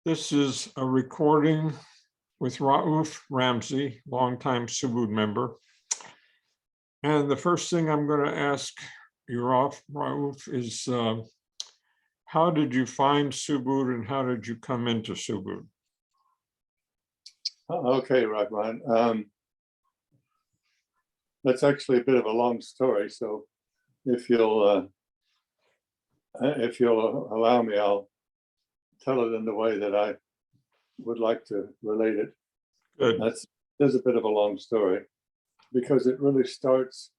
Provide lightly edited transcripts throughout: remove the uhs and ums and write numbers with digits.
This is a recording with Rauf Ramsey, longtime Subud member. And the first thing I'm going to ask you, Rauf, is how did you find Subud and how did you come into Subud? Okay, Rahman. That's actually a bit of a long story. So if you'll allow me, I'll tell it in the way that I would like to relate it. Good. There's a bit of a long story because it really starts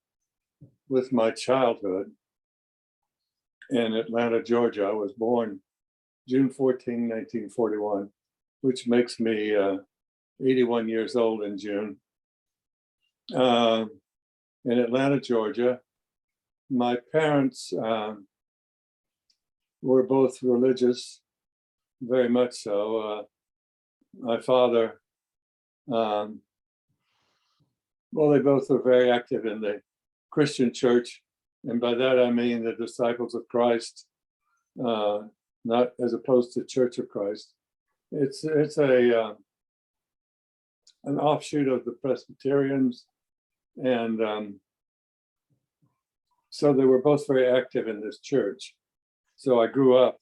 with my childhood in Atlanta, Georgia. I was born June 14, 1941, which makes me 81 years old in June. In Atlanta, Georgia, my parents were both religious, very much so. My father, they both were very active in the Christian church. And by that, I mean the Disciples of Christ, not as opposed to Church of Christ. It's an offshoot of the Presbyterians. And so they were both very active in this church. So I grew up,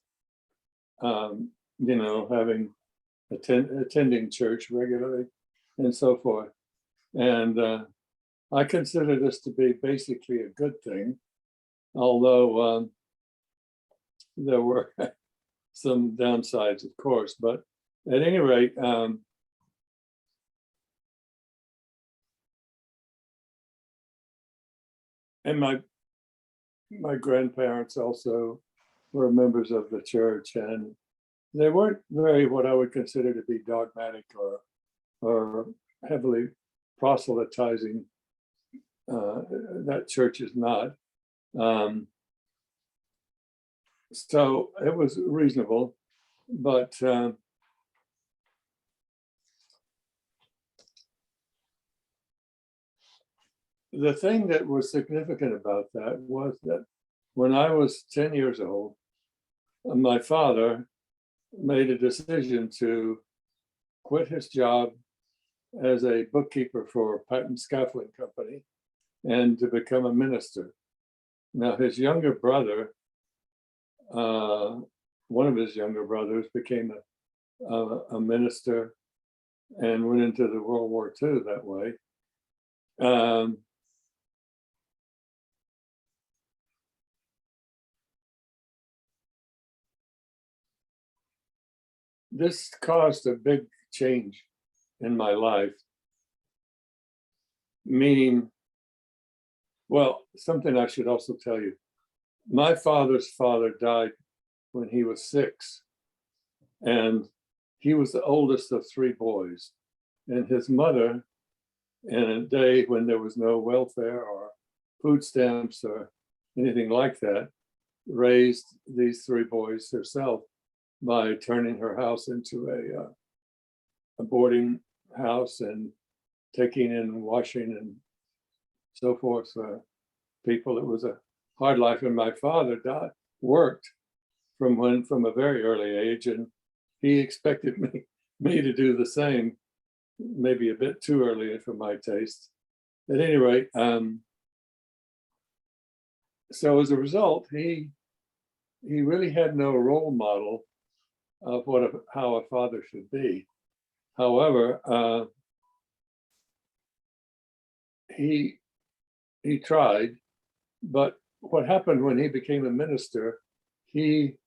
having attending church regularly and so forth. And I consider this to be basically a good thing, although there were some downsides, of course. But at any rate, and my grandparents also were members of the church, and they weren't very what I would consider to be dogmatic or heavily proselytizing. That church is not. So it was reasonable, but the thing that was significant about that was that when I was 10 years old, my father made a decision to quit his job as a bookkeeper for a patent scaffolding company and to become a minister. Now, his younger brother, one of his younger brothers, became a minister and went into the World War II that way. This caused a big change in my life, meaning, well, something I should also tell you. My father's father died when he was 6, and he was the oldest of 3 boys. And his mother, in a day when there was no welfare or food stamps or anything like that, raised these 3 boys herself by turning her house into a boarding house and taking in washing and so forth for people. It was a hard life, and my father worked from a very early age, and he expected me to do the same, maybe a bit too early for my taste. At any rate, so as a result, he really had no role model of how a father should be. However, he tried, but what happened when he became a minister, he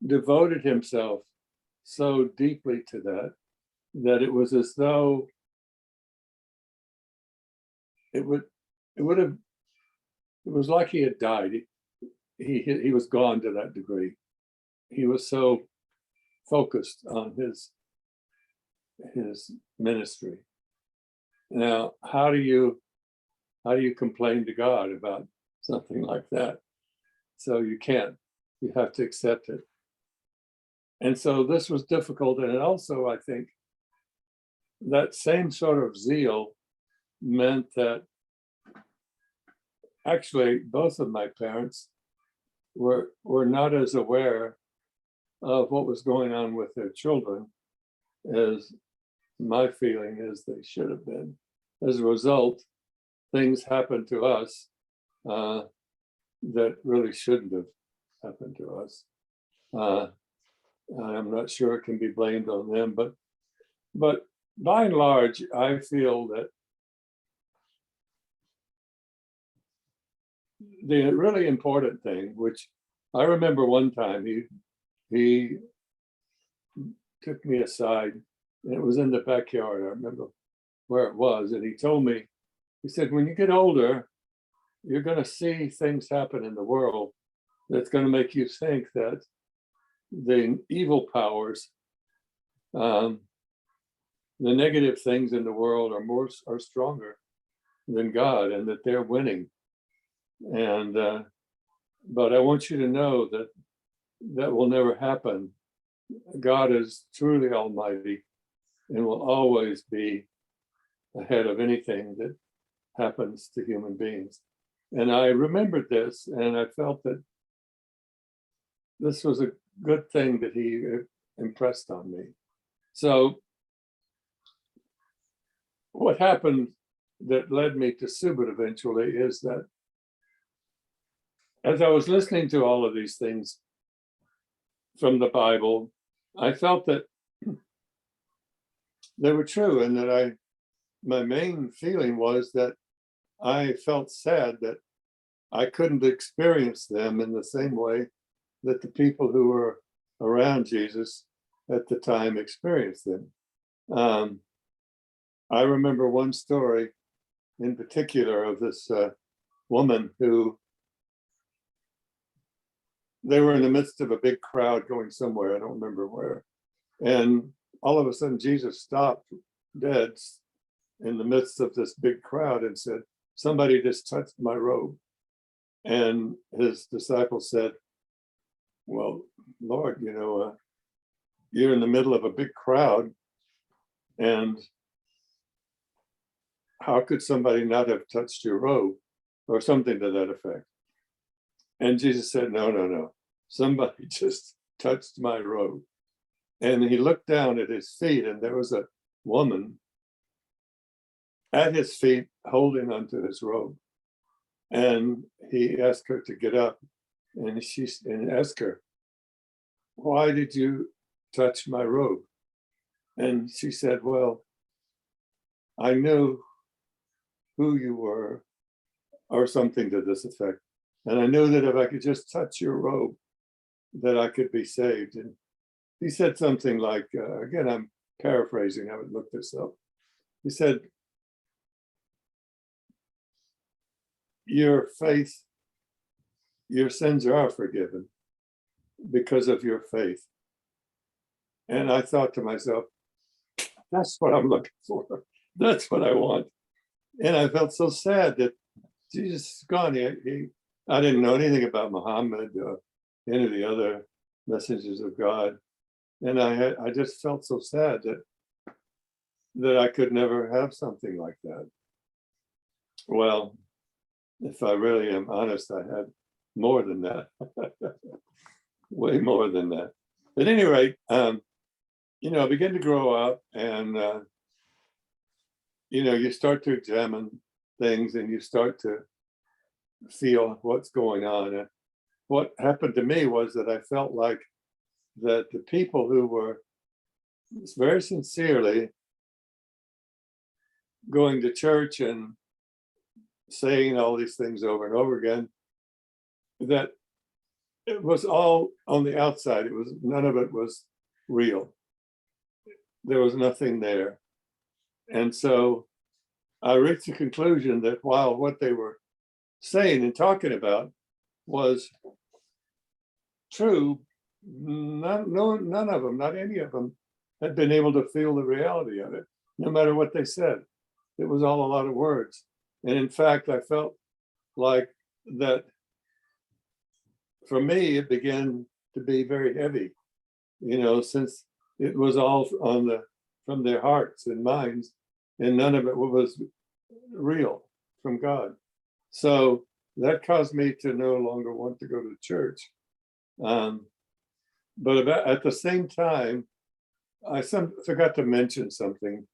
devoted himself so deeply to that it was as though it was like he had died. He was gone to that degree. He was so focused on his ministry. Now, how do you complain to God about something like that? So you can't. You have to accept it. And so this was difficult. And also, I think, that same sort of zeal meant that actually both of my parents were not as aware of what was going on with their children as my feeling is they should have been. As a result, things happened to us that really shouldn't have happened to us. I'm not sure it can be blamed on them, but by and large, I feel that the really important thing, which I remember one time he took me aside, and it was in the backyard. I remember where it was, and he told me, he said, when you get older, you're going to see things happen in the world that's going to make you think that the evil powers, the negative things in the world are stronger than God, and that they're winning. And but I want you to know that that will never happen. God is truly almighty and will always be ahead of anything that happens to human beings. And I remembered this, and I felt that this was a good thing that he impressed on me. So what happened that led me to Subud eventually is that as I was listening to all of these things from the Bible, I felt that they were true, and that my main feeling was that I felt sad that I couldn't experience them in the same way that the people who were around Jesus at the time experienced them. I remember one story in particular of this woman who, they were in the midst of a big crowd going somewhere, I don't remember where. And all of a sudden, Jesus stopped dead in the midst of this big crowd and said, somebody just touched my robe. And his disciples said, well, Lord, you're in the middle of a big crowd, and how could somebody not have touched your robe, or something to that effect? And Jesus said, no, somebody just touched my robe. And he looked down at his feet, and there was a woman at his feet holding onto his robe. And he asked her to get up, and asked her, why did you touch my robe? And she said, well, I knew who you were, or something to this effect. And I knew that if I could just touch your robe, that I could be saved. And he said something like, again, I'm paraphrasing, I would look this up. He said, your faith, your sins are forgiven because of your faith. And I thought to myself, that's what I'm looking for. That's what I want. And I felt so sad that Jesus is gone. I didn't know anything about Muhammad or any of the other messengers of God. And I just felt so sad that I could never have something like that. Well, if I really am honest, I had more than that. Way more than that. At any rate, I began to grow up, and you start to examine things, and you start to feel what's going on. And what happened to me was that I felt like that the people who were very sincerely going to church and saying all these things over and over again, that it was all on the outside. None of it was real. There was nothing there. And so I reached the conclusion that while what they were saying and talking about was true, none of them, not any of them, had been able to feel the reality of it, no matter what they said. It was all a lot of words. And in fact, I felt like that for me, it began to be very heavy, since it was all from their hearts and minds, and none of it was real from God. So that caused me to no longer want to go to church. but at the same time, I forgot to mention something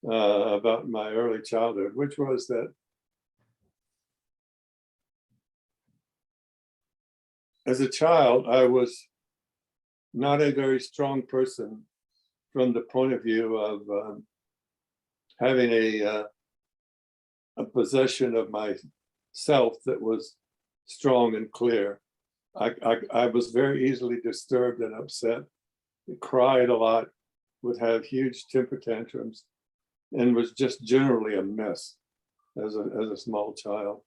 about my early childhood, which was that as a child, I was not a very strong person from the point of view of having a possession of myself that was strong and clear. I was very easily disturbed and upset, cried a lot, would have huge temper tantrums, and was just generally a mess as a small child.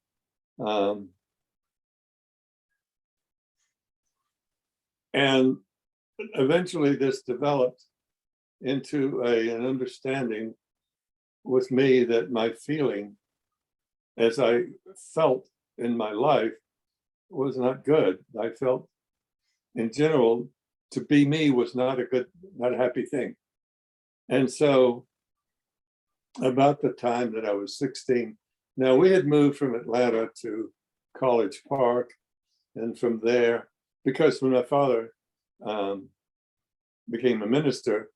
And eventually this developed into an understanding with me that my feeling as I felt in my life was not good. I felt in general to be me was not a happy thing. And so about the time that I was 16, now we had moved from Atlanta to College Park, and from there, because when my father became a minister,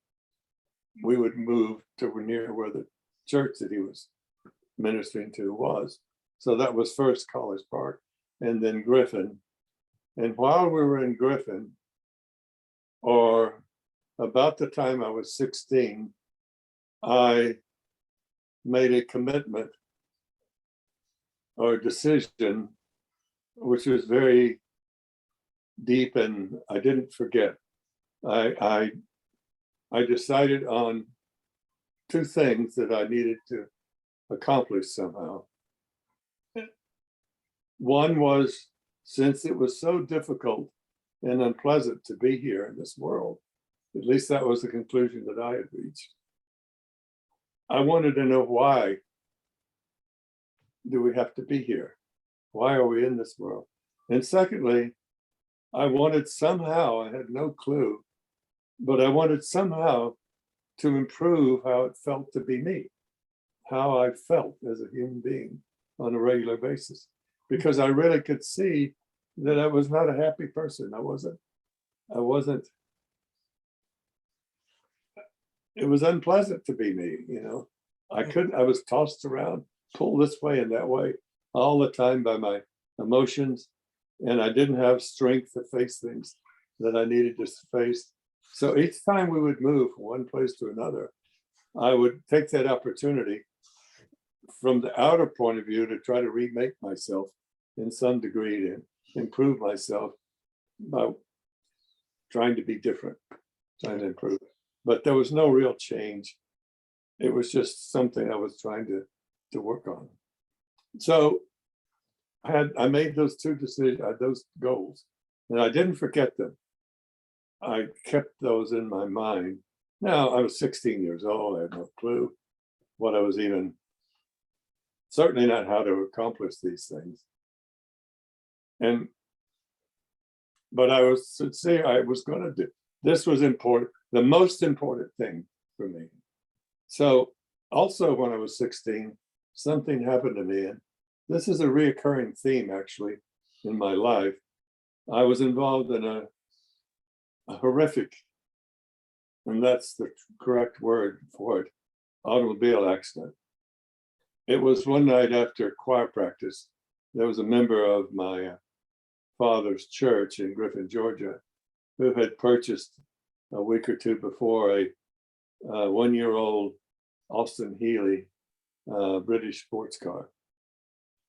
we would move to near where the church that he was ministering to was. So that was first College Park and then Griffin. And while we were in Griffin, or about the time I was 16, I made a commitment or a decision, which was very deep, and I didn't forget. I decided on two things that I needed to accomplish somehow. One was, since it was so difficult and unpleasant to be here in this world, at least that was the conclusion that I had reached. I wanted to know, why do we have to be here? Why are we in this world? And secondly, I wanted somehow, I had no clue, but I wanted somehow to improve how it felt to be me, how I felt as a human being on a regular basis, because I really could see that I was not a happy person. I wasn't, it was unpleasant to be me, you know. I was tossed around, pulled this way and that way all the time by my emotions, and I didn't have strength to face things that I needed to face. So each time we would move from one place to another, I would take that opportunity from the outer point of view to try to remake myself in some degree, to improve myself by trying to be different, trying to improve. But there was no real change. It was just something I was trying to work on. So I made those two decisions, those goals, and I didn't forget them. I kept those in my mind. Now, I was 16 years old. I had no clue what I was even, certainly not how to accomplish these things. But I was sincere, I was going to do, this was important, the most important thing for me. So also when I was 16, something happened to me, and this is a reoccurring theme actually in my life. I was involved in a horrific, and that's the correct word for it, automobile accident. It was one night after choir practice. There was a member of my father's church in Griffin, Georgia, who had purchased a week or two before a 1-year-old Austin Healey British sports car.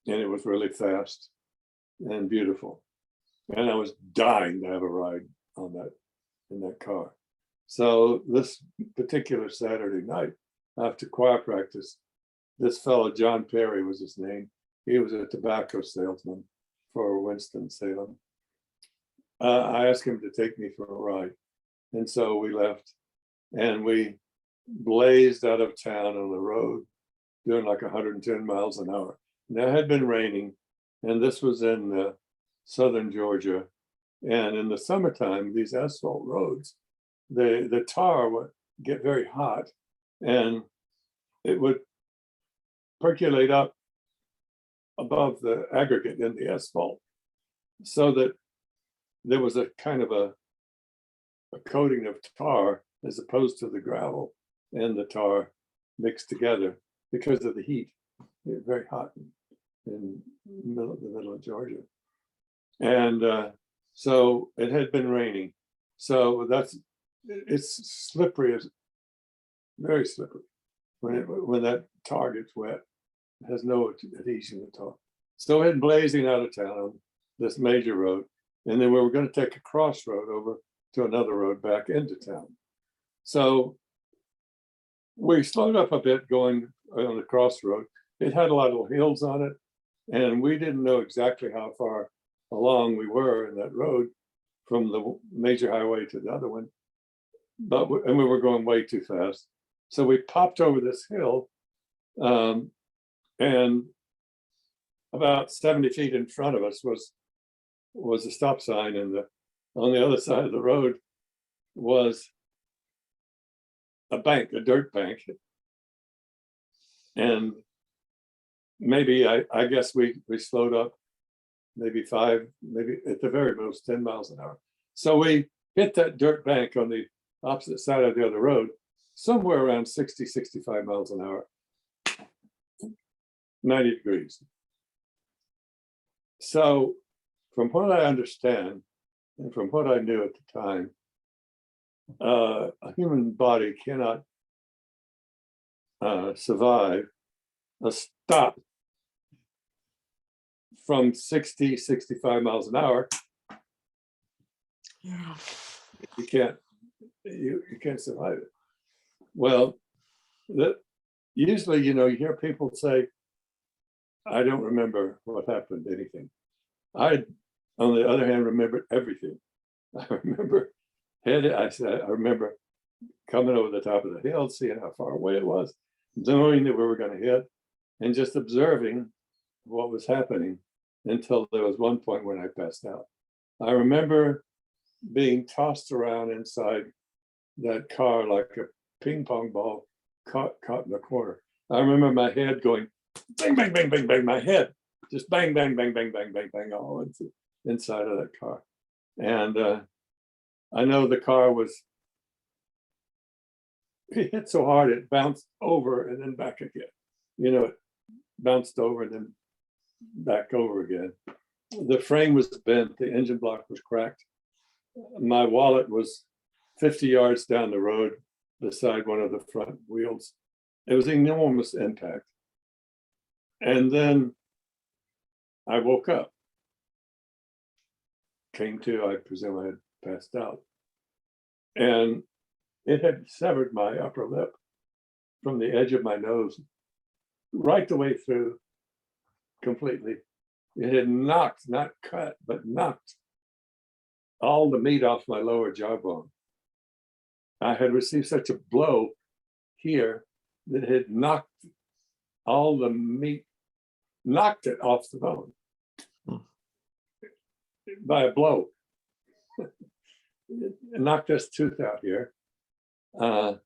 And it was really fast and beautiful. And I was dying to have a ride on that, in that car. So this particular Saturday night, after choir practice, this fellow, John Perry was his name. He was a tobacco salesman for Winston-Salem. I asked him to take me for a ride. And so we left, and we blazed out of town on the road, doing like 110 miles an hour. Now it had been raining, and this was in southern Georgia. And in the summertime, these asphalt roads, the tar would get very hot, and it would percolate up above the aggregate in the asphalt, so that there was a kind of a a coating of tar as opposed to the gravel and the tar mixed together because of the heat. It's very hot in the middle of Georgia. And so it had been raining. So it's slippery, it's very slippery. When that tar gets wet, it has no adhesion at all. So it had blazing out of town, this major road. And then we were going to take a crossroad over to another road back into town. So we slowed up a bit going on the crossroad. It had a lot of hills on it, and we didn't know exactly how far along we were in that road from the major highway to the other one, and we were going way too fast. So we popped over this hill, and about 70 feet in front of us was a stop sign, and on the other side of the road was a bank, a dirt bank. And maybe I guess we slowed up maybe at the very most 10 miles an hour. So we hit that dirt bank on the opposite side of the other road, somewhere around 60, 65 miles an hour, 90 degrees. So from what I understand, and from what I knew at the time, a human body cannot survive a stop from 60, 65 miles an hour. Yeah. You can't survive it. Well, usually, you hear people say, I don't remember what happened, anything. I, on the other hand, remembered everything. I remember I remember coming over the top of the hill, seeing how far away it was, knowing that we were going to hit, and just observing what was happening until there was one point when I passed out. I remember being tossed around inside that car like a ping pong ball caught in the corner. I remember my head going bang, bang, bang, bang, bang, my head just bang, bang, bang, bang, bang, bang, bang, all inside of that car. And I know the car it hit so hard it bounced over and then back again. It bounced over and then back over again. The frame was bent, the engine block was cracked. My wallet was 50 yards down the road beside one of the front wheels. It was an enormous impact. And then I woke up, came to, I presume I had passed out. And it had severed my upper lip from the edge of my nose right the way through completely. It had knocked, not cut, but knocked all the meat off my lower jawbone. I had received such a blow here that it had knocked all the meat, knocked it off the bone by a blow. It knocked this tooth out here. A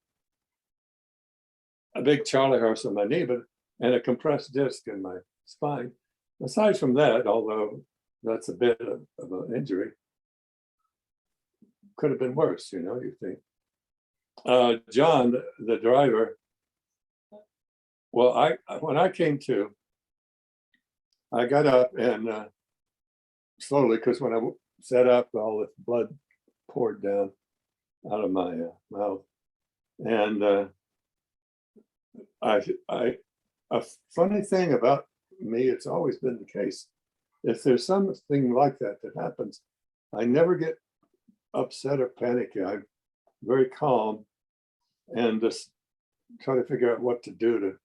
big Charlie horse on my knee, and a compressed disc in my spine. Aside from that, although that's a bit of an injury, could have been worse, you think. John, the driver, well, when I came to, I got up and slowly, because when I sat up, all the blood poured down out of my mouth. And a funny thing about me, it's always been the case. If there's something like that happens, I never get upset or panicky. I'm very calm and just try to figure out what to do to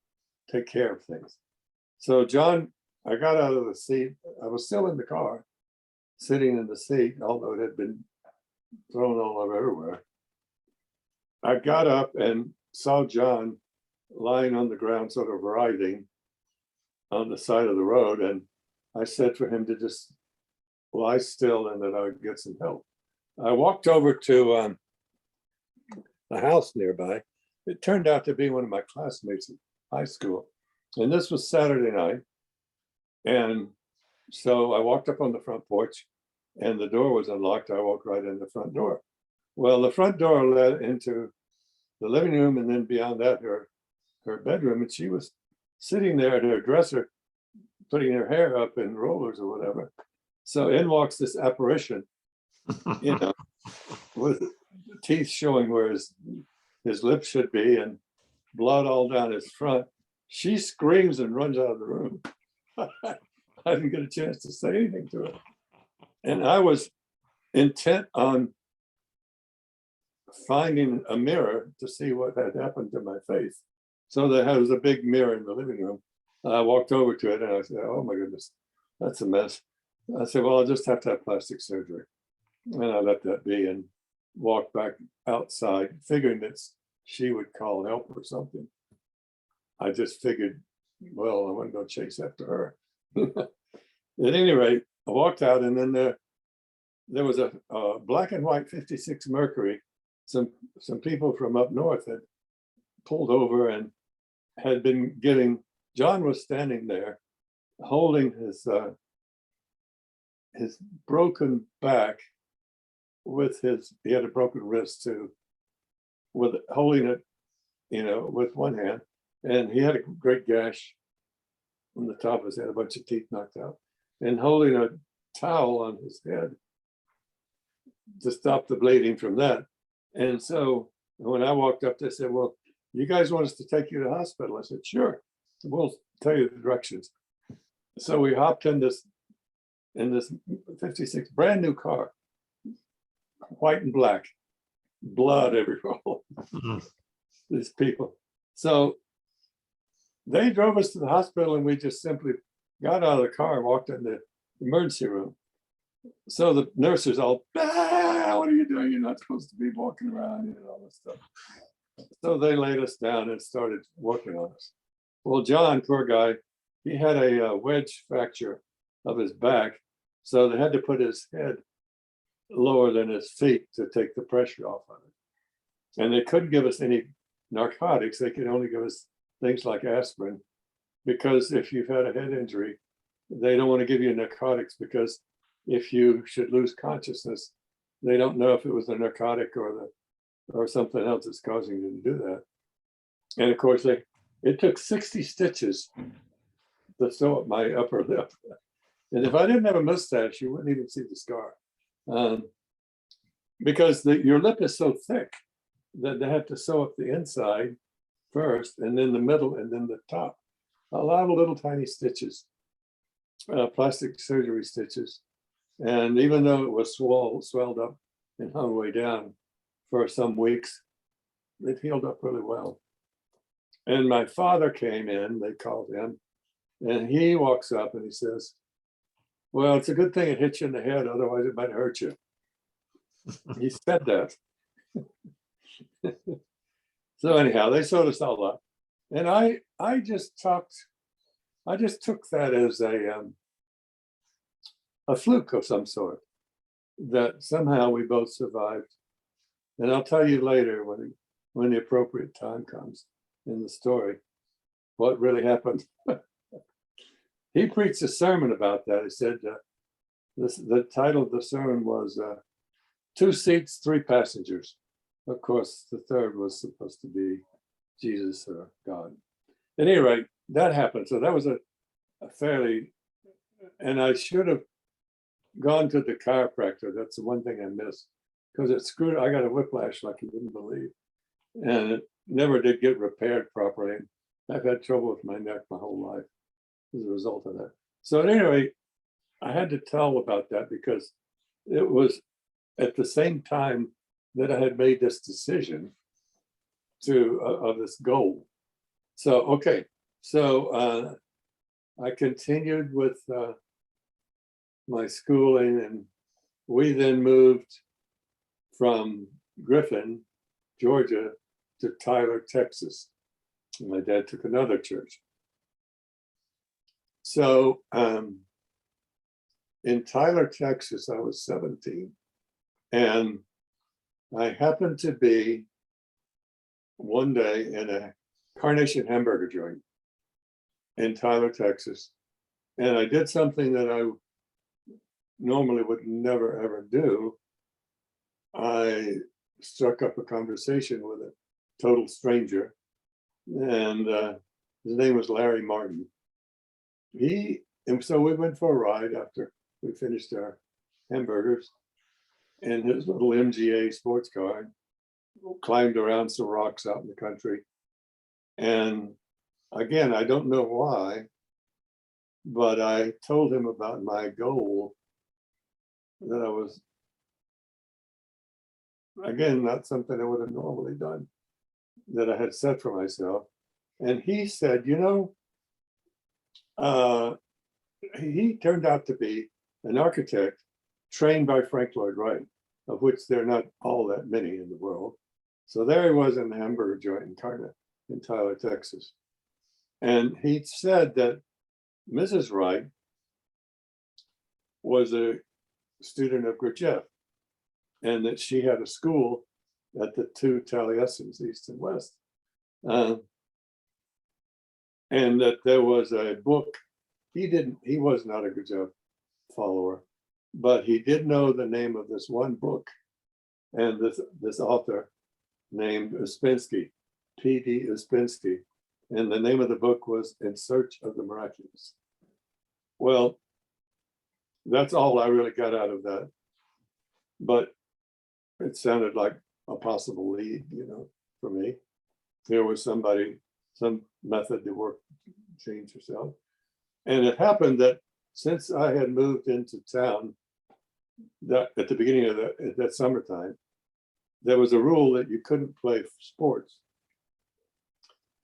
take care of things. So John, I got out of the seat. I was still in the car, sitting in the seat, although it had been thrown all over everywhere. I got up and saw John lying on the ground, sort of writhing on the side of the road. And I said for him to just lie still and that I would get some help. I walked over to a house nearby. It turned out to be one of my classmates in high school. And this was Saturday night. And so I walked up on the front porch and the door was unlocked. I walked right in the front door. Well, the front door led into the living room, and then beyond that, her bedroom. And she was sitting there at her dresser, putting her hair up in rollers or whatever. So in walks this apparition, you know, with teeth showing where his lips should be and blood all down his front. She screams and runs out of the room. I didn't get a chance to say anything to her. And I was intent on finding a mirror to see what had happened to my face. So there was a big mirror in the living room. I walked over to it and I said, oh my goodness, that's a mess. I said, well, I'll just have to have plastic surgery. And I let that be and walked back outside, figuring that she would call help or something. I just figured, well, I wasn't going to chase after her. At any rate, I walked out, and then there was a black and white 56 Mercury. Some people from up north had pulled over and had been getting. John was standing there, holding his broken back with he had a broken wrist too, with holding it, with one hand, and he had a great gash on the top of his head, a bunch of teeth knocked out, and holding a towel on his head to stop the bleeding from that. And so when I walked up, they said, well, you guys want us to take you to the hospital? I said, sure, we'll tell you the directions. So we hopped in this 56 brand new car, white and black, blood everywhere. These people. So they drove us to the hospital, and we just simply got out of the car and walked in the emergency room. So the nurses all, what are you doing? You're not supposed to be walking around, all this stuff. So they laid us down and started working on us. Well, John, poor guy, he had a wedge fracture of his back. So they had to put his head lower than his feet to take the pressure off of it. And they couldn't give us any narcotics. They could only give us things like aspirin, because if you've had a head injury, they don't want to give you narcotics, because if you should lose consciousness, they don't know if it was the narcotic or something else that's causing you to do that. And of course, it took 60 stitches to sew up my upper lip. And if I didn't have a mustache, you wouldn't even see the scar. Because your lip is so thick that they have to sew up the inside first, and then the middle, and then the top. A lot of little tiny stitches, plastic surgery stitches. And even though it was swelled up and hung way down for some weeks, it healed up really well. And my father came in, they called him, and he walks up and he says, well, it's a good thing it hit you in the head, otherwise it might hurt you. He said that. So anyhow, they sewed us all up. And I just took that as a fluke of some sort, that somehow we both survived. And I'll tell you later when the appropriate time comes in the story, what really happened. He preached a sermon about that. He said, the title of the sermon was 2 seats, 3 passengers. Of course, the third was supposed to be Jesus or God. At any rate, that happened. So that was a fairly, and I should have gone to the chiropractor. That's the one thing I missed, because it screwed. I got a whiplash like you wouldn't believe, and it never did get repaired properly. I've had trouble with my neck my whole life as a result of that. So at any rate, I had to tell about that, because it was at the same time that I had made this decision of this goal. So, okay. So I continued with my schooling, and we then moved from Griffin, Georgia, to Tyler, Texas. And my dad took another church. So in Tyler, Texas, I was 17, and I happened to be one day in a Carnation hamburger joint in Tyler, Texas, and I did something that I normally would never ever do. I struck up a conversation with a total stranger, and his name was Larry Martin. And so we went for a ride after we finished our hamburgers, and his little MGA sports car, climbed around some rocks out in the country. And again, I don't know why, but I told him about my goal that I was, again, not something I would have normally done, that I had set for myself. And he said, he turned out to be an architect trained by Frank Lloyd Wright, of which there are not all that many in the world. So there he was in the hamburger joint in Tyler, Texas. And he said that Mrs. Wright was a student of Gurdjieff, and that she had a school at the two Taliesin's, East and West. And that there was a book. He was not a Gurdjieff follower, but he did know the name of this one book, and this author named Uspensky, P.D. Uspensky, and the name of the book was In Search of the Miraculous. Well, that's all I really got out of that, but it sounded like a possible lead, for me. There was some method to work, change yourself. And it happened that since I had moved into town that at the beginning of that summertime, there was a rule that you couldn't play sports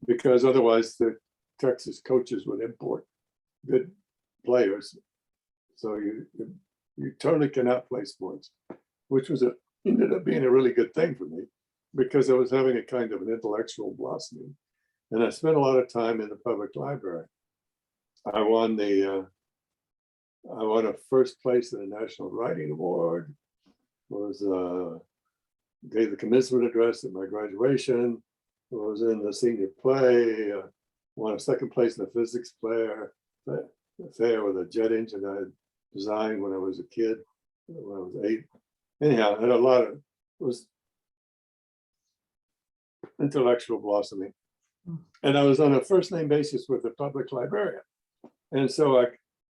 because otherwise the Texas coaches would import good players. So you totally cannot play sports, which ended up being a really good thing for me because I was having a kind of an intellectual blossoming. And I spent a lot of time in the public library. I won a first place in the National Writing Award, gave the commencement address at my graduation, was in the senior play, won a second place in the physics fair with a jet engine I had designed when I was a kid, when I was 8. Anyhow, I had it was intellectual blossoming. And I was on a first name basis with the public librarian. And so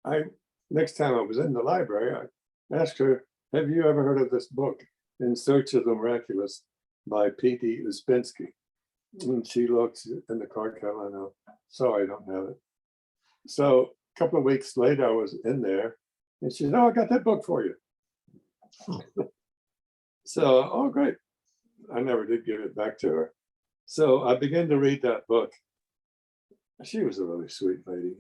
I next time I was in the library, I asked her, have you ever heard of this book, In Search of the Miraculous by P.D. Uspensky? And she looked in the card cover and I sorry, I don't have it. So a couple of weeks later, I was in there and she said, oh, I got that book for you. So, oh, great. I never did give it back to her. So I began to read that book. She was a really sweet lady.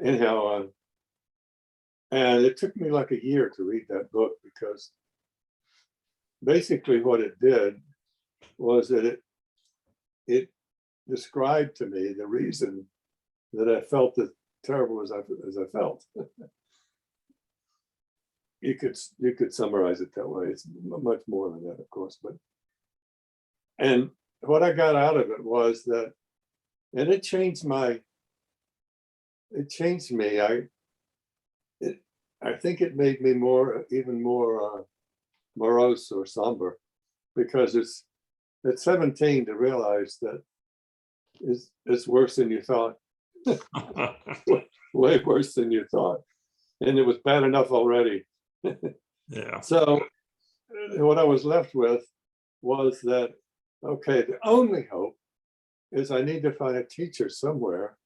Anyhow, and it took me like a year to read that book because basically what it did was that it described to me the reason that I felt as terrible as I felt. You could summarize it that way. It's much more than that, of course. And what I got out of it was that, and it changed me. I think it made me even more morose or somber, because it's at 17 to realize that it's worse than you thought. Way worse than you thought. And it was bad enough already. Yeah. So what I was left with was that, okay, the only hope is I need to find a teacher somewhere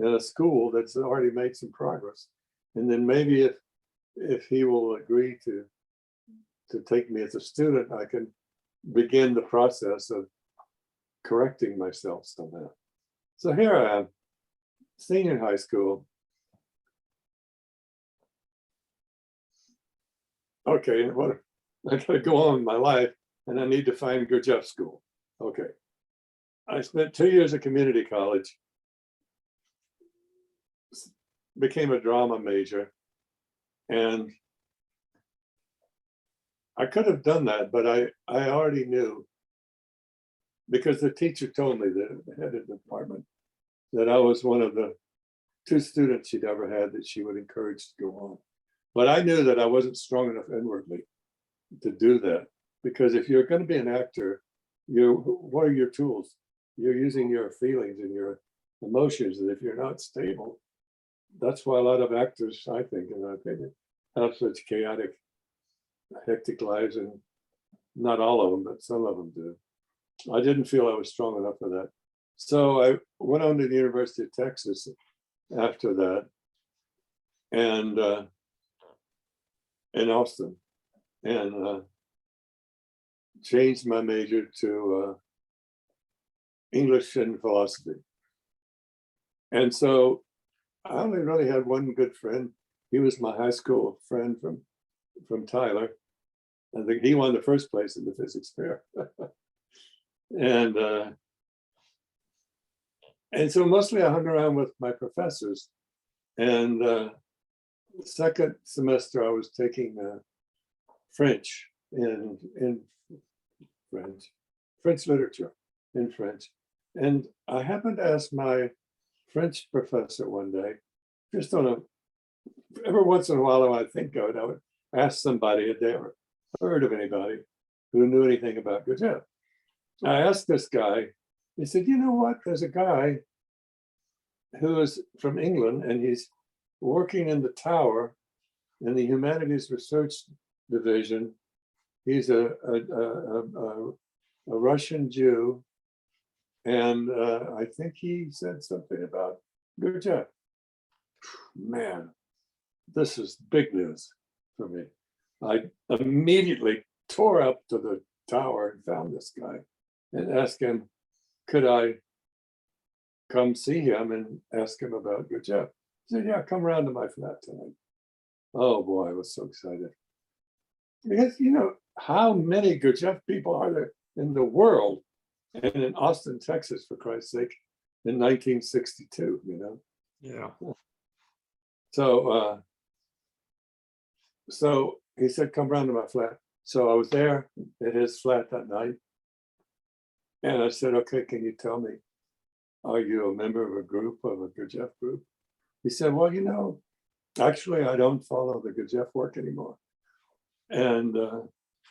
in a school that's already made some progress. And then maybe if he will agree to take me as a student, I can begin the process of correcting myself somehow. So here I am, senior in high school. Okay, what I gotta go on in my life, and I need to find Gurdjieff school. Okay. I spent 2 years at community college, became a drama major, and I could have done that, but I already knew, because the teacher told me, the head of the department, that I was one of the 2 students she'd ever had that she would encourage to go on. But I knew that I wasn't strong enough inwardly to do that. Because if you're going to be an actor, what are your tools? You're using your feelings and your emotions, and if you're not stable, that's why a lot of actors, I think, in my opinion, have such chaotic, hectic lives, and not all of them, but some of them do. I didn't feel I was strong enough for that. So I went on to the University of Texas after that, and in Austin, and changed my major to English and philosophy. And so I only really had one good friend. He was my high school friend from Tyler. I think he won the first place in the physics fair. And so mostly I hung around with my professors. And the second semester I was taking French in French literature in French. And I happened to ask my French professor one day, just every once in a while when I think of it, I would ask somebody if they ever heard of anybody who knew anything about Gurdjieff. I asked this guy, he said, you know what, there's a guy who is from England and he's working in the tower in the Humanities Research Division. He's a Russian Jew, and I think he said something about Gurdjieff. Man, this is big news for me. I immediately tore up to the tower and found this guy and asked him, could I come see him and ask him about Gurdjieff? He said, yeah, come around to my flat tonight. Oh boy, I was so excited. Because, you know, how many Gurdjieff people are there in the world? And in Austin, Texas, for Christ's sake, in 1962, you know? Yeah. So he said, come round to my flat. So I was there at his flat that night. And I said, okay, can you tell me, are you a member of a Gurdjieff group? He said, well, you know, actually, I don't follow the Gurdjieff work anymore. And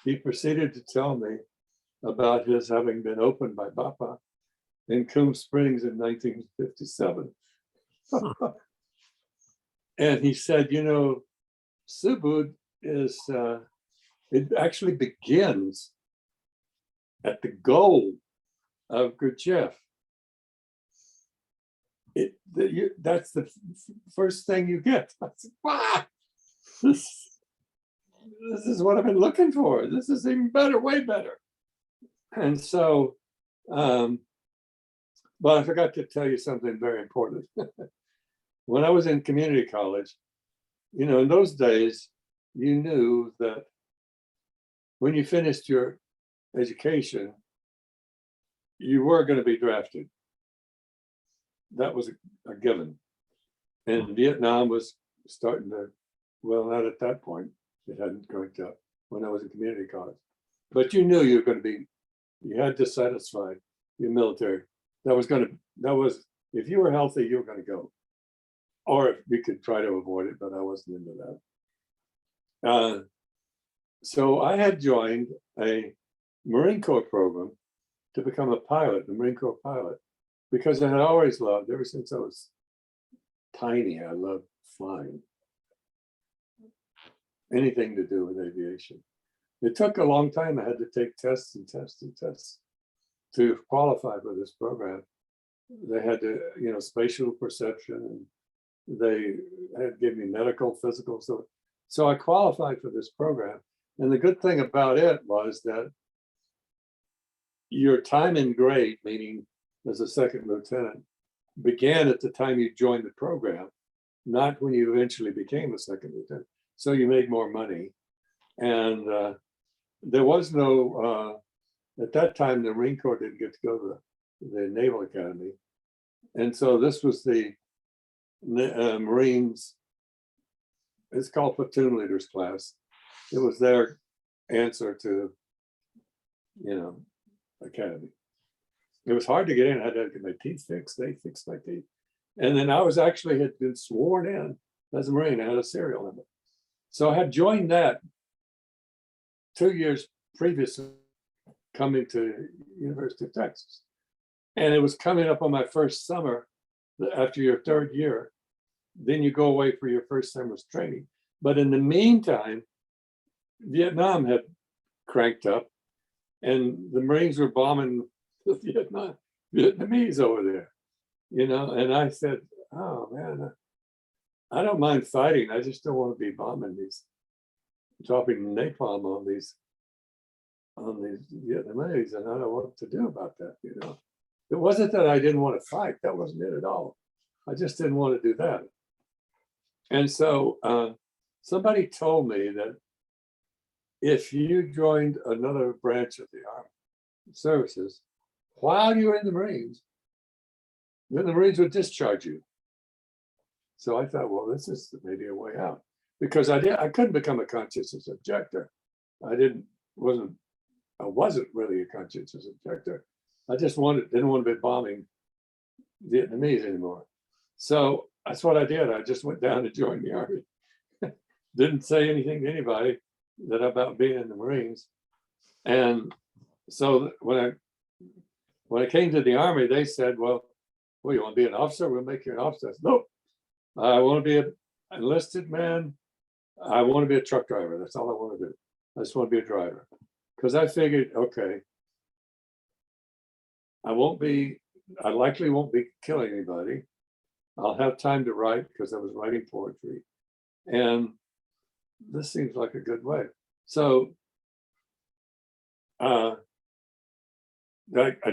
he proceeded to tell me about his having been opened by Bapa in Coombe Springs in 1957. And he said, you know, Subud is, it actually begins at the goal of Gurdjieff. That's the first thing you get. I said, wow, this is what I've been looking for. This is even better, way better. And so, but I forgot to tell you something very important. When I was in community college, you know, in those days, you knew that when you finished your education, you were going to be drafted. That was a given. And Vietnam was starting to, well, not at that point. It hadn't gone up when I was in community college. But you knew you were going to be, you had to satisfy your military. That was, if you were healthy, you were going to go. Or you could try to avoid it, but I wasn't into that. So I had joined a Marine Corps program to become a pilot, a Marine Corps pilot, because I had always loved, ever since I was tiny, I loved flying. Anything to do with aviation. It took a long time. I had to take tests and tests and tests to qualify for this program. They had to, you know, spatial perception, and they had to give me medical, physical. So I qualified for this program. And the good thing about it was that your time in grade, meaning as a second lieutenant, began at the time you joined the program, not when you eventually became a second lieutenant. So you made more money. And there was no, at that time, the Marine Corps didn't get to go to the Naval Academy. And so this was the Marines, it's called platoon leaders class. It was their answer to, you know, academy. It was hard to get in. I had to get my teeth fixed. They fixed my teeth. And then I was actually had been sworn in as a Marine. I had a serial number. So I had joined that 2 years previous to coming to University of Texas. And it was coming up on my first summer after your third year. Then you go away for your first summer's training. But in the meantime, Vietnam had cranked up and the Marines were bombing the Vietnamese over there, you know, and I said, oh man, I don't mind fighting. I just don't want to be bombing these, dropping napalm on these Vietnamese, and I don't know what to do about that, you know. It wasn't that I didn't want to fight. That wasn't it at all. I just didn't want to do that. And so somebody told me that if you joined another branch of the armed services while you were in the Marines, then the Marines would discharge you. So I thought, well, this is maybe a way out, because I couldn't become a conscientious objector. I wasn't really a conscientious objector. I just didn't want to be bombing Vietnamese anymore. So that's what I did. I just went down and joined the Army. Didn't say anything to anybody about being in the Marines. And so when I came to the Army, they said, well, you want to be an officer? We'll make you an officer. I said, nope. I want to be an enlisted man. I want to be a truck driver. That's all I want to do. I just want to be a driver. Because I figured, okay, I likely won't be killing anybody. I'll have time to write because I was writing poetry. And this seems like a good way. So I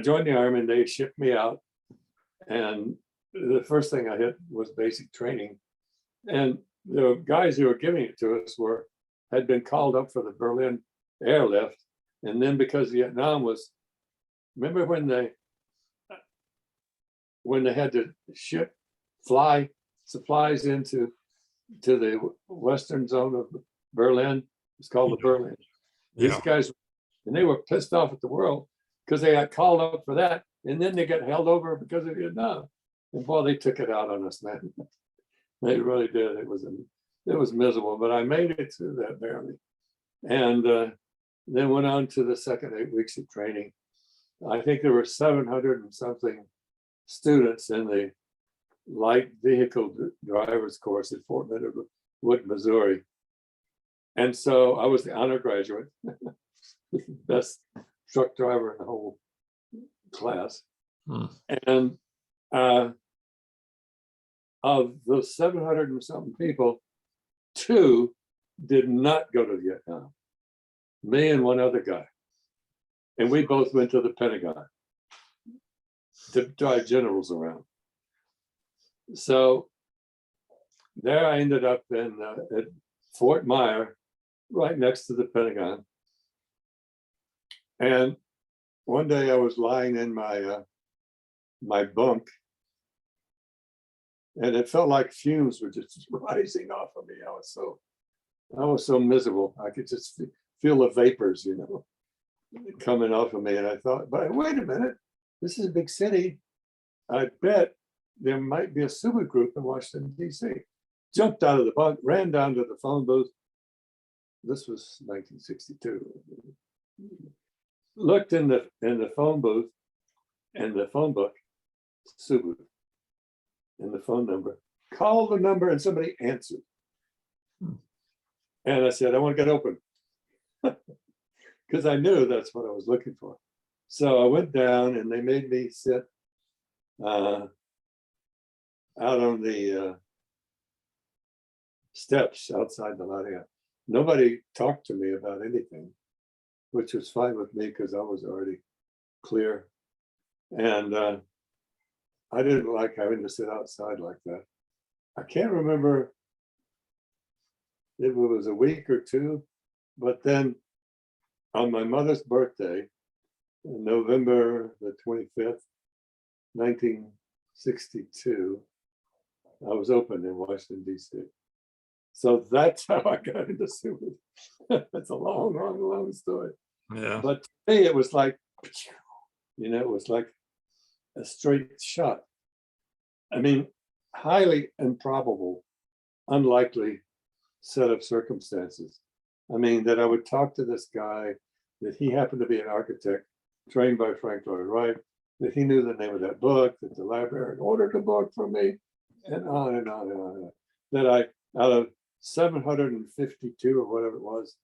joined the Army and they shipped me out. And the first thing I hit was basic training. And the guys who were giving it to us had been called up for the Berlin airlift. And then because Vietnam was, remember when they had to fly supplies into the western zone of Berlin? It's called the Berlin. These guys, and they were pissed off at the world because they got called up for that. And then they got held over because of Vietnam. And boy, they took it out on us, man. They really did. It was miserable, but I made it through that barely. And then went on to the second 8 weeks of training. I think there were 700 and something students in the light vehicle driver's course at Fort Leonard Wood, Missouri. And so I was the honor graduate, best truck driver in the whole class. And of those 700 and something people, 2 did not go to Vietnam. Me and one other guy. And we both went to the Pentagon to drive generals around. So there I ended up at Fort Myer, right next to the Pentagon. And one day I was lying in my bunk, and it felt like fumes were just rising off of me. I was so miserable. I could just feel the vapors, you know, coming off of me. And I thought, but wait a minute, this is a big city. I bet there might be a Subud group in Washington, D.C. Jumped out of the bunk, ran down to the phone booth. This was 1962. Looked in the phone booth and the phone book, Subud, and the phone number. Called the number and somebody answered. And I said, I want to get open. Because I knew that's what I was looking for. So I went down and they made me sit out on the steps outside the Lariat. Nobody talked to me about anything, which was fine with me because I was already clear. And I didn't like having to sit outside like that. I can't remember if it was a week or two, but then on my mother's birthday, November the 25th, 1962, I was open in Washington, D.C. So that's how I got into Subud. That's a long story. Yeah. But to me, it was like, you know, it was like a straight shot. I mean, highly improbable, unlikely set of circumstances. I mean, that I would talk to this guy that he happened to be an architect trained by Frank Lloyd Wright, that he knew the name of that book, that the librarian ordered the book for me, and on and on and on. That I, out of 752 or whatever it was,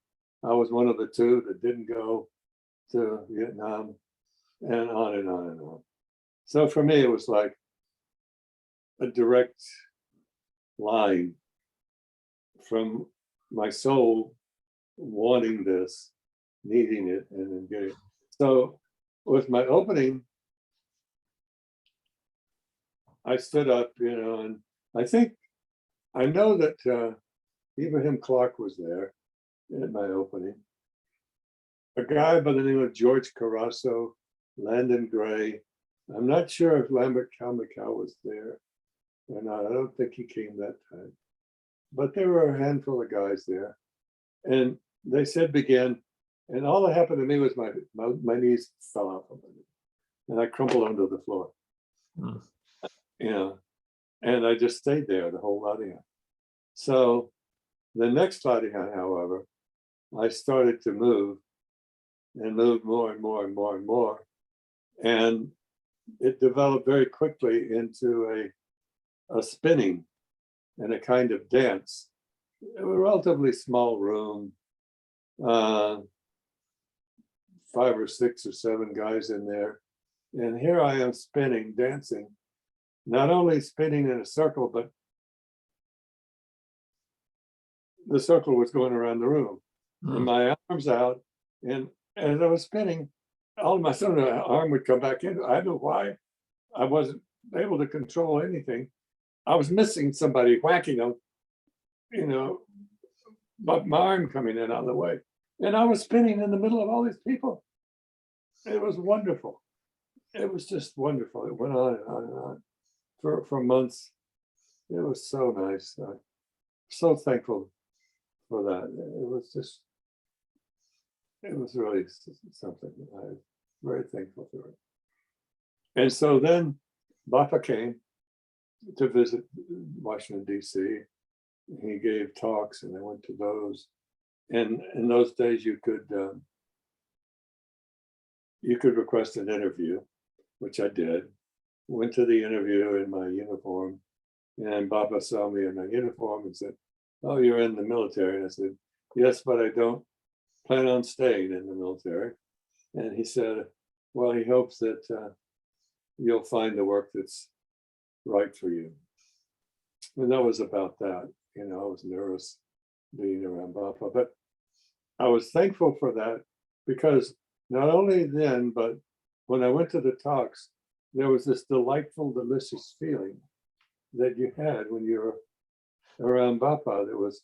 I was one of the two that didn't go to Vietnam, and on and on and on. So for me, it was like a direct line from my soul wanting this, needing it, and then getting it. So with my opening, I stood up, and I know that Ibrahim Clark was there at my opening. A guy by the name of George Carasso, Landon Gray. I'm not sure if Lambert Kalmikow was there or not. I don't think he came that time. But there were a handful of guys there. And they said begin. And all that happened to me was my knees fell off of me. And I crumpled onto the floor. And I just stayed there the whole audience. So the next audience, however, I started to move and moved more and more and more and more. And it developed very quickly into a spinning and a kind of dance. A relatively small room, 5 or 6 or 7 guys in there. And here I am spinning, dancing, not only spinning in a circle, but the circle was going around the room. And my arms out, and as I was spinning, all of a sudden the arm would come back in. I don't know why. I wasn't able to control anything. I was missing somebody, whacking them, but my arm coming in out of the way. And I was spinning in the middle of all these people. It was wonderful. It was just wonderful. It went on and on and on for months. It was so nice. I'm so thankful for that. It was really something. I'm very thankful for it. And so then Bappa came to visit Washington, D.C. He gave talks, and I went to those. And in those days, you could request an interview, which I did. Went to the interview in my uniform, and Bappa saw me in my uniform and said, "Oh, you're in the military." And I said, "Yes, but I don't plan on staying in the military." And he said, "Well, he hopes that you'll find the work that's right for you." And that was about that. I was nervous being around Bappa, but I was thankful for that, because not only then, but when I went to the talks, there was this delightful, delicious feeling that you had when you were around Bappa. There was,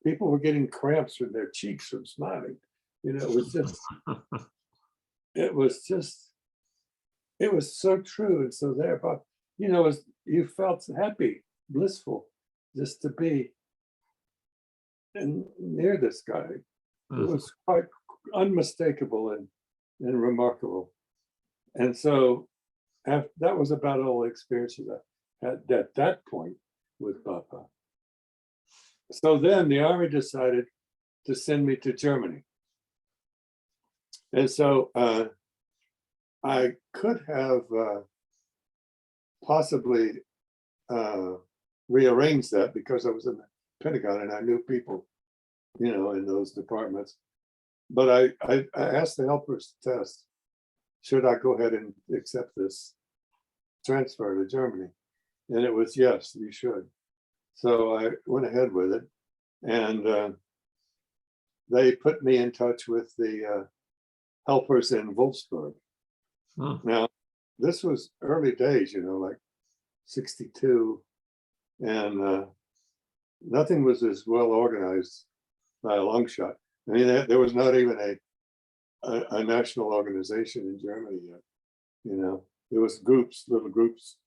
people were getting cramps in their cheeks from smiling. It was so true and so there. But you felt happy, blissful, just to be near this guy. It was quite unmistakable and remarkable. And so that was about all the experiences I had at that point with Bappa. So then the army decided to send me to Germany. And so I could have possibly rearranged that, because I was in the Pentagon and I knew people, in those departments. But I asked the helpers test, should I go ahead and accept this transfer to Germany? And it was, yes, you should. So I went ahead with it, and they put me in touch with the helpers in Wolfsburg. Now, this was early days, like 62, and nothing was as well organized by a long shot. I mean, there was not even a national organization in Germany yet. There was little groups,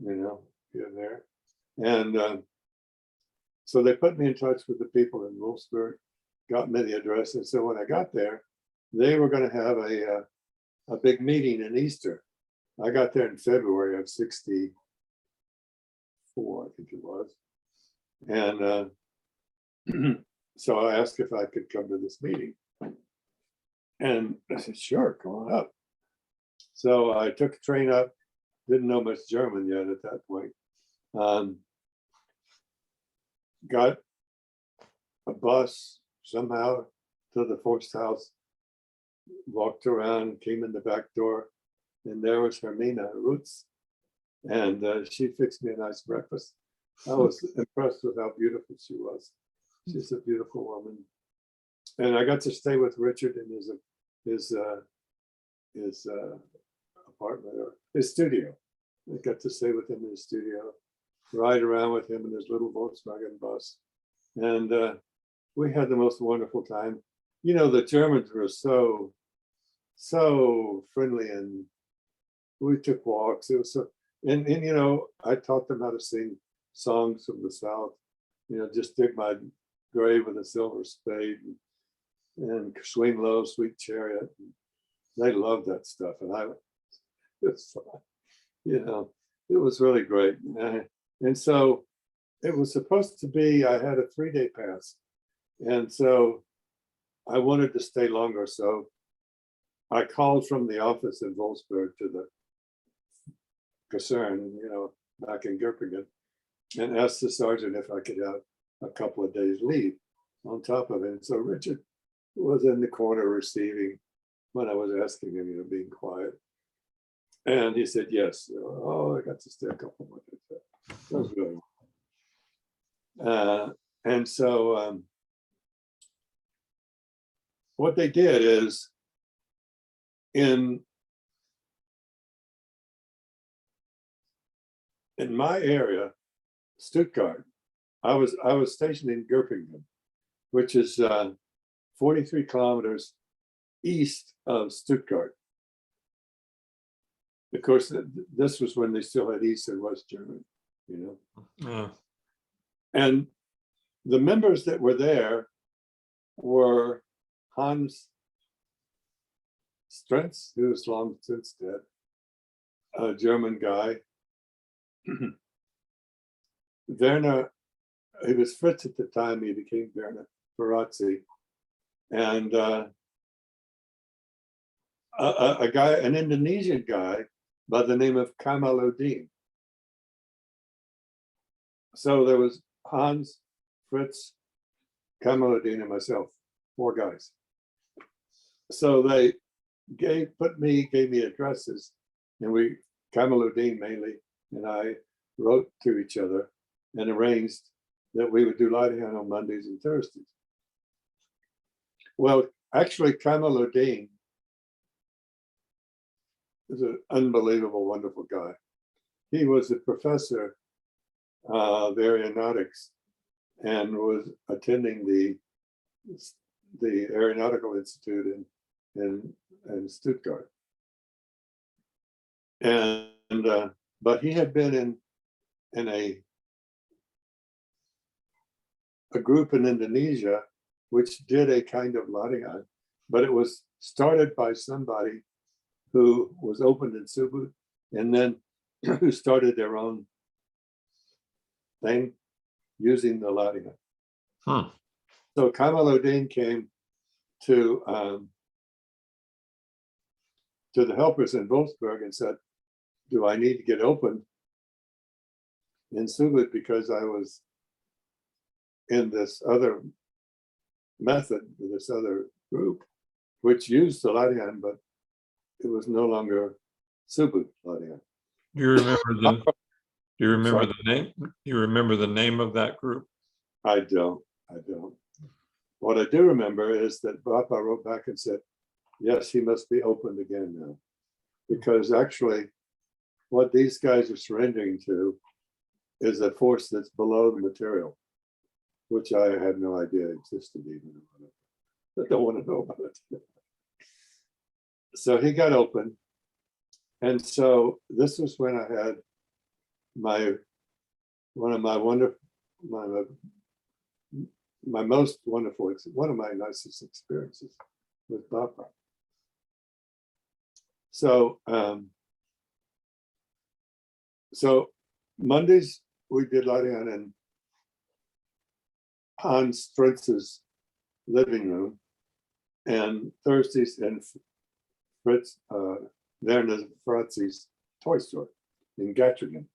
here and there. And so they put me in touch with the people in Wolfsburg, got me the address. And so when I got there, they were going to have a big meeting in Easter. I got there in February of 64, I think it was. And so I asked if I could come to this meeting. And I said, sure, come on up. So I took a train up, didn't know much German yet at that point. Got a bus somehow to the Forst house, walked around, came in the back door, and there was Hermina Roots. And she fixed me a nice breakfast. I was impressed with how beautiful she was. She's a beautiful woman. And I got to stay with Richard in his apartment or his studio. I got to stay with him in his studio, ride around with him in his little Volkswagen bus. And we had the most wonderful time. You know, the Germans were so friendly, and we took walks. It was so, and you know, I taught them how to sing songs from the South. You know, just dig my grave with a silver spade and swing low, sweet chariot. They loved that stuff, and it was fun. You know, it was really great. And so it was supposed to be, I had a 3-day pass. And so I wanted to stay longer. So I called from the office in Wolfsburg to the Kaserne, you know, back in Göppingen, and asked the sergeant if I could have a couple of days leave on top of it. And so Richard was in the corner receiving when I was asking him, you know, being quiet. And he said, yes. Oh, I got to stay a couple more days. That was really and so what they did is in my area, Stuttgart, I was stationed in Göppingen, which is 43 kilometers east of Stuttgart. Of course, this was when they still had East and West Germany, you know. And the members that were there were Hans Strentz, who was long since dead, a German guy. Werner, he was Fritz at the time, he became Werner Ferrazzi. And a guy, an Indonesian guy by the name of Kamaluddin. So there was Hans, Fritz, Kamaluddin, and myself, 4 guys. So they gave me addresses, and Kamaluddin mainly, and I wrote to each other and arranged that we would do Lighting on Mondays and Thursdays. Well, actually, Kamaluddin is an unbelievable, wonderful guy. He was a professor of aeronautics and was attending the Aeronautical Institute in Stuttgart. And but he had been in a group in Indonesia which did a kind of latihan, but it was started by somebody who was opened in Subud, and then who started their own thing using the latihan. So Kamaluddin came to the helpers in Wolfsburg and said, do I need to get open in Subud because I was in this other method, this other group, which used the latihan, but it was no longer Subud latihan. Do you remember the name? Do you remember the name of that group? I don't. What I do remember is that Bapa wrote back and said, yes, he must be opened again now. Because actually, what these guys are surrendering to is a force that's below the material, which I had no idea existed even. I don't want to know about it. So he got open. And so this was when I had one of my nicest experiences with Bapa. So Mondays we did Latihan in Hans Stritz's living room, and Thursdays, and Fritz, Werner Franzi's toy store in Göttingen,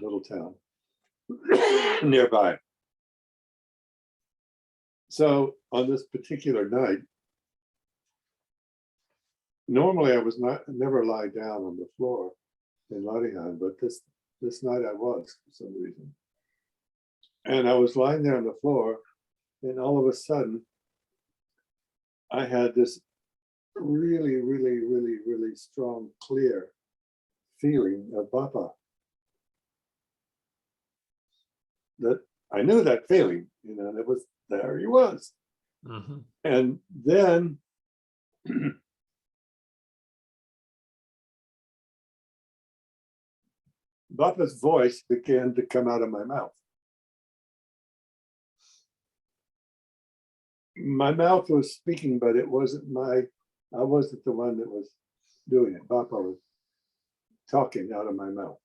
little town nearby. So on this particular night, normally I was never lie down on the floor in Larihan, but this night I was for some reason. And I was lying there on the floor, and all of a sudden, I had this really, really, really, really strong, clear feeling of Bapa. That I knew that feeling, and it was there. He was, and then Bapa's voice began to come out of my mouth. My mouth was speaking, but it wasn't I wasn't the one that was doing it. Bapa was talking out of my mouth.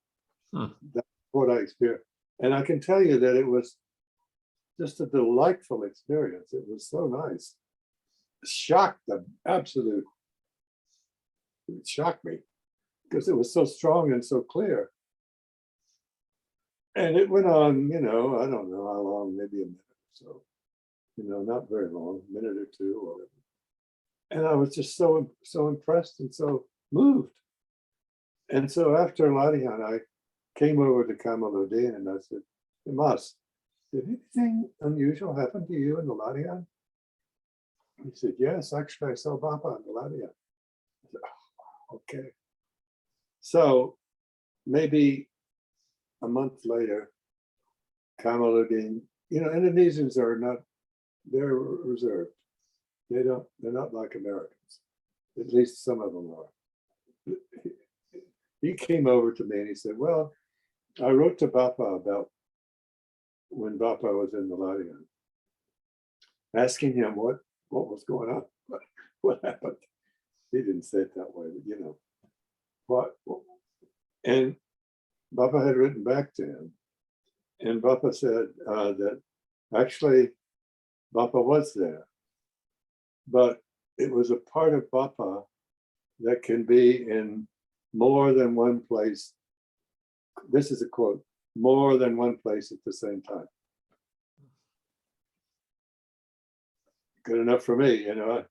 That's what I experienced. And I can tell you that it was just a delightful experience. It was so nice. Shocked them, absolute. It shocked me because it was so strong and so clear. And it went on, I don't know how long, maybe a minute or so. Not very long, a minute or two or whatever. And I was just so impressed and so moved. And so after Larihan, I came over to Kamaludin and I said, Mas, did anything unusual happen to you in the Larihan? He said, yes, actually I saw Bapa in the Larihan. I said, oh, okay. So maybe a month later, Kamaludin, Indonesians are not, they're reserved. They're not like Americans. At least some of them are. He came over to me and he said, well, I wrote to Bapa about when Bapa was in the Larihan, asking him what was going on, what happened. He didn't say it that way, but what. And Bapa had written back to him, and Bapa said that actually Bapa was there, but it was a part of Bapa that can be in more than one place. This is a quote, more than one place at the same time. Good enough for me, I don't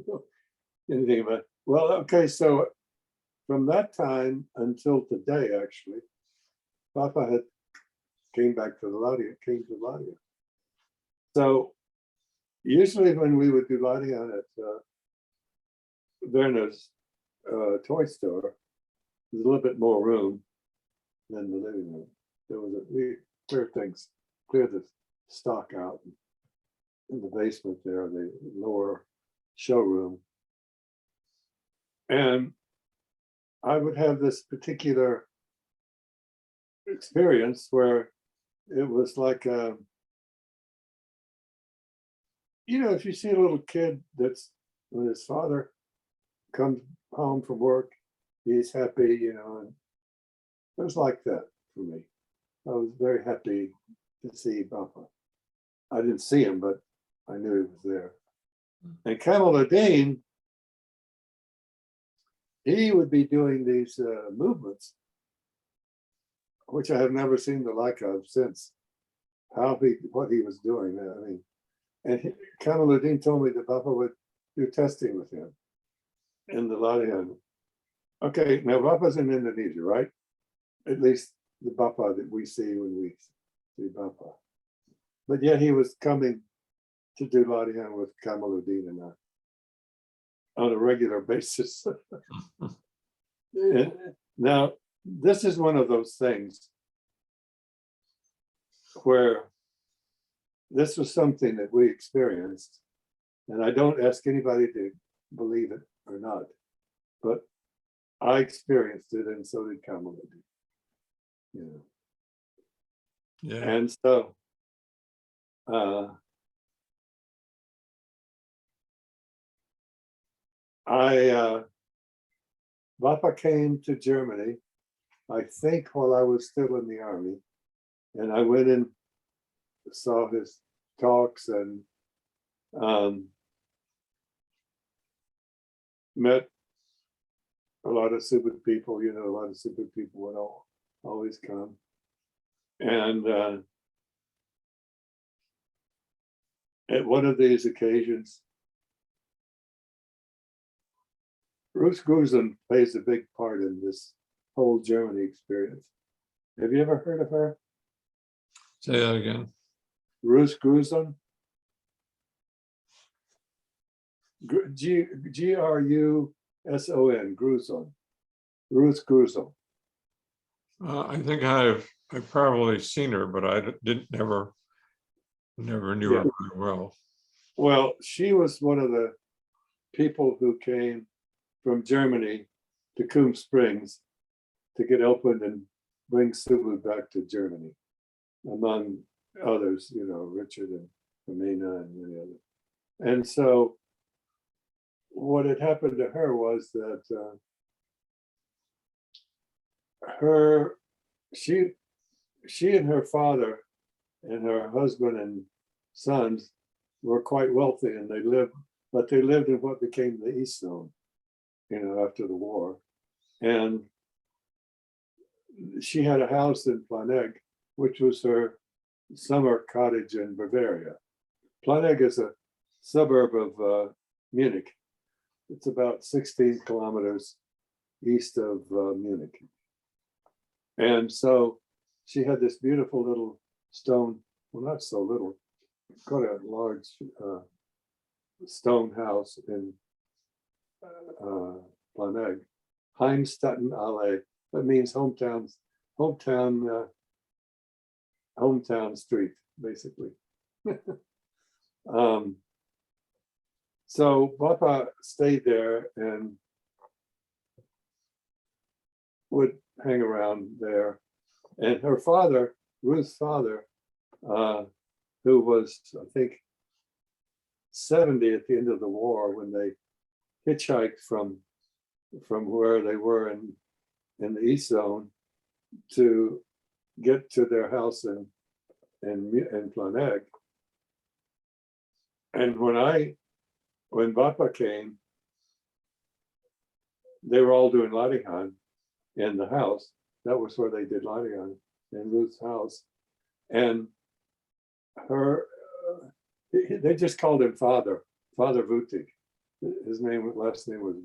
know anything about it. Well, okay, so from that time until today, actually, Bapa had came to the Larihan. So usually when we would do Larihan at Werner's toy store, there's a little bit more room than the living room. There was we clear the stock out in the basement there, the lower showroom. And I would have this particular experience where it was like if you see a little kid that's when his father comes home from work, he's happy, and it was like that for me. I was very happy to see Bapa. I didn't see him, but I knew he was there. And Kamaludin, he would be doing these movements, which I have never seen the like of since. What he was doing. And Kamaludin told me that Bapa would do testing with him in the Larihan. Okay, now Bapa's in Indonesia, right? At least the Bapa that we see when we see Bapa. But yet he was coming to do Larihan with Kamaludin and I on a regular basis. Now, this is one of those things where this was something that we experienced, and I don't ask anybody to believe it or not, but I experienced it, and so did Kamaludin. Yeah. And so Bapa came to Germany, I think while I was still in the army, and I went and saw his talks, and met a lot of Subud people. You know, a lot of Subud people would always come. And at one of these occasions, Ruth Gusen plays a big part in this whole Germany experience. Have you ever heard of her? Say that again. Ruth Gusen? Gruson, Gruson. Ruth Gusen. I think I've probably seen her, but I never knew her very well. Well, she was one of the people who came from Germany to Coombe Springs to get opened and bring Subud back to Germany, among others, you know, Richard and Amina and many others. And so what had happened to her was that she and her father and her husband and sons were quite wealthy, and they lived in what became the East Zone, you know, after the war. And she had a house in Planegg, which was her summer cottage in Bavaria. Planegg is a suburb of Munich. It's about 16 kilometers east of Munich. And so she had this beautiful little stone, well, not so little, quite a large stone house in Planegg, Heimstatten Allee. That means hometown street, basically. So Papa stayed there and would hang around there. And her father, Ruth's father, who was, I think, 70 at the end of the war, when they hitchhiked from where they were in the East Zone to get to their house in Planegg. And when Bappa came, they were all doing Ladihan in the house. That was where they did Ladihan, in Ruth's house. And they just called him Father Wuttig. His last name was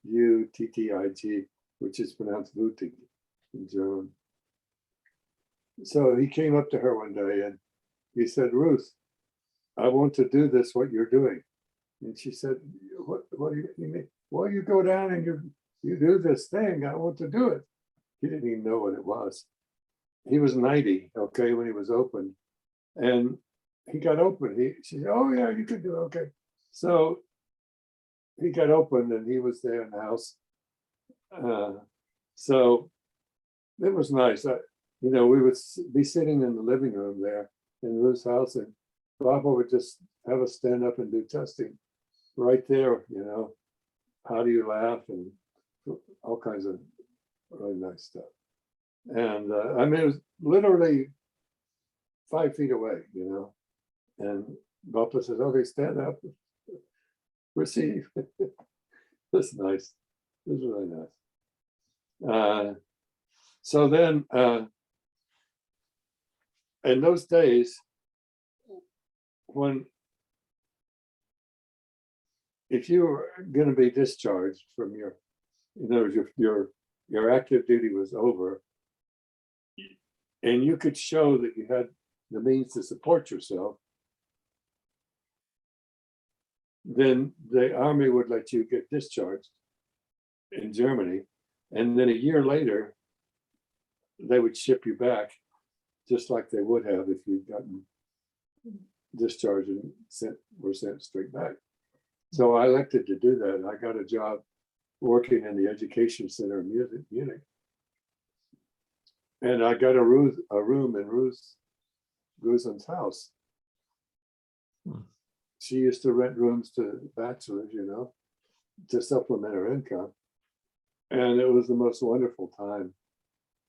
Wuttig, which is pronounced Wuttig in German. So he came up to her one day and he said, "Ruth, I want to do this, what you're doing." And she said, what do you mean? "Well, you go down and you do this thing. I want to do it." He didn't even know what it was. He was 90, okay, when he was opened. And he got open. She said, "Oh yeah, you could do it, okay." So he got opened and he was there in the house. So it was nice. We would be sitting in the living room there in Ruth's house, and Papa would just have us stand up and do testing right there, how do you laugh and all kinds of really nice stuff. And it was literally 5 feet away, and Papa says, "Okay, stand up, receive." That's nice. It was really nice. So then, in those days, if you were going to be discharged from your active duty was over, and you could show that you had the means to support yourself, then the army would let you get discharged in Germany, and then a year later, they would ship you back, just like they would have if you'd gotten discharged and were sent straight back. So I elected to do that. I got a job working in the education center in Munich. And I got a room in Ruth Gusen's house. She used to rent rooms to bachelors, to supplement her income. And it was the most wonderful time.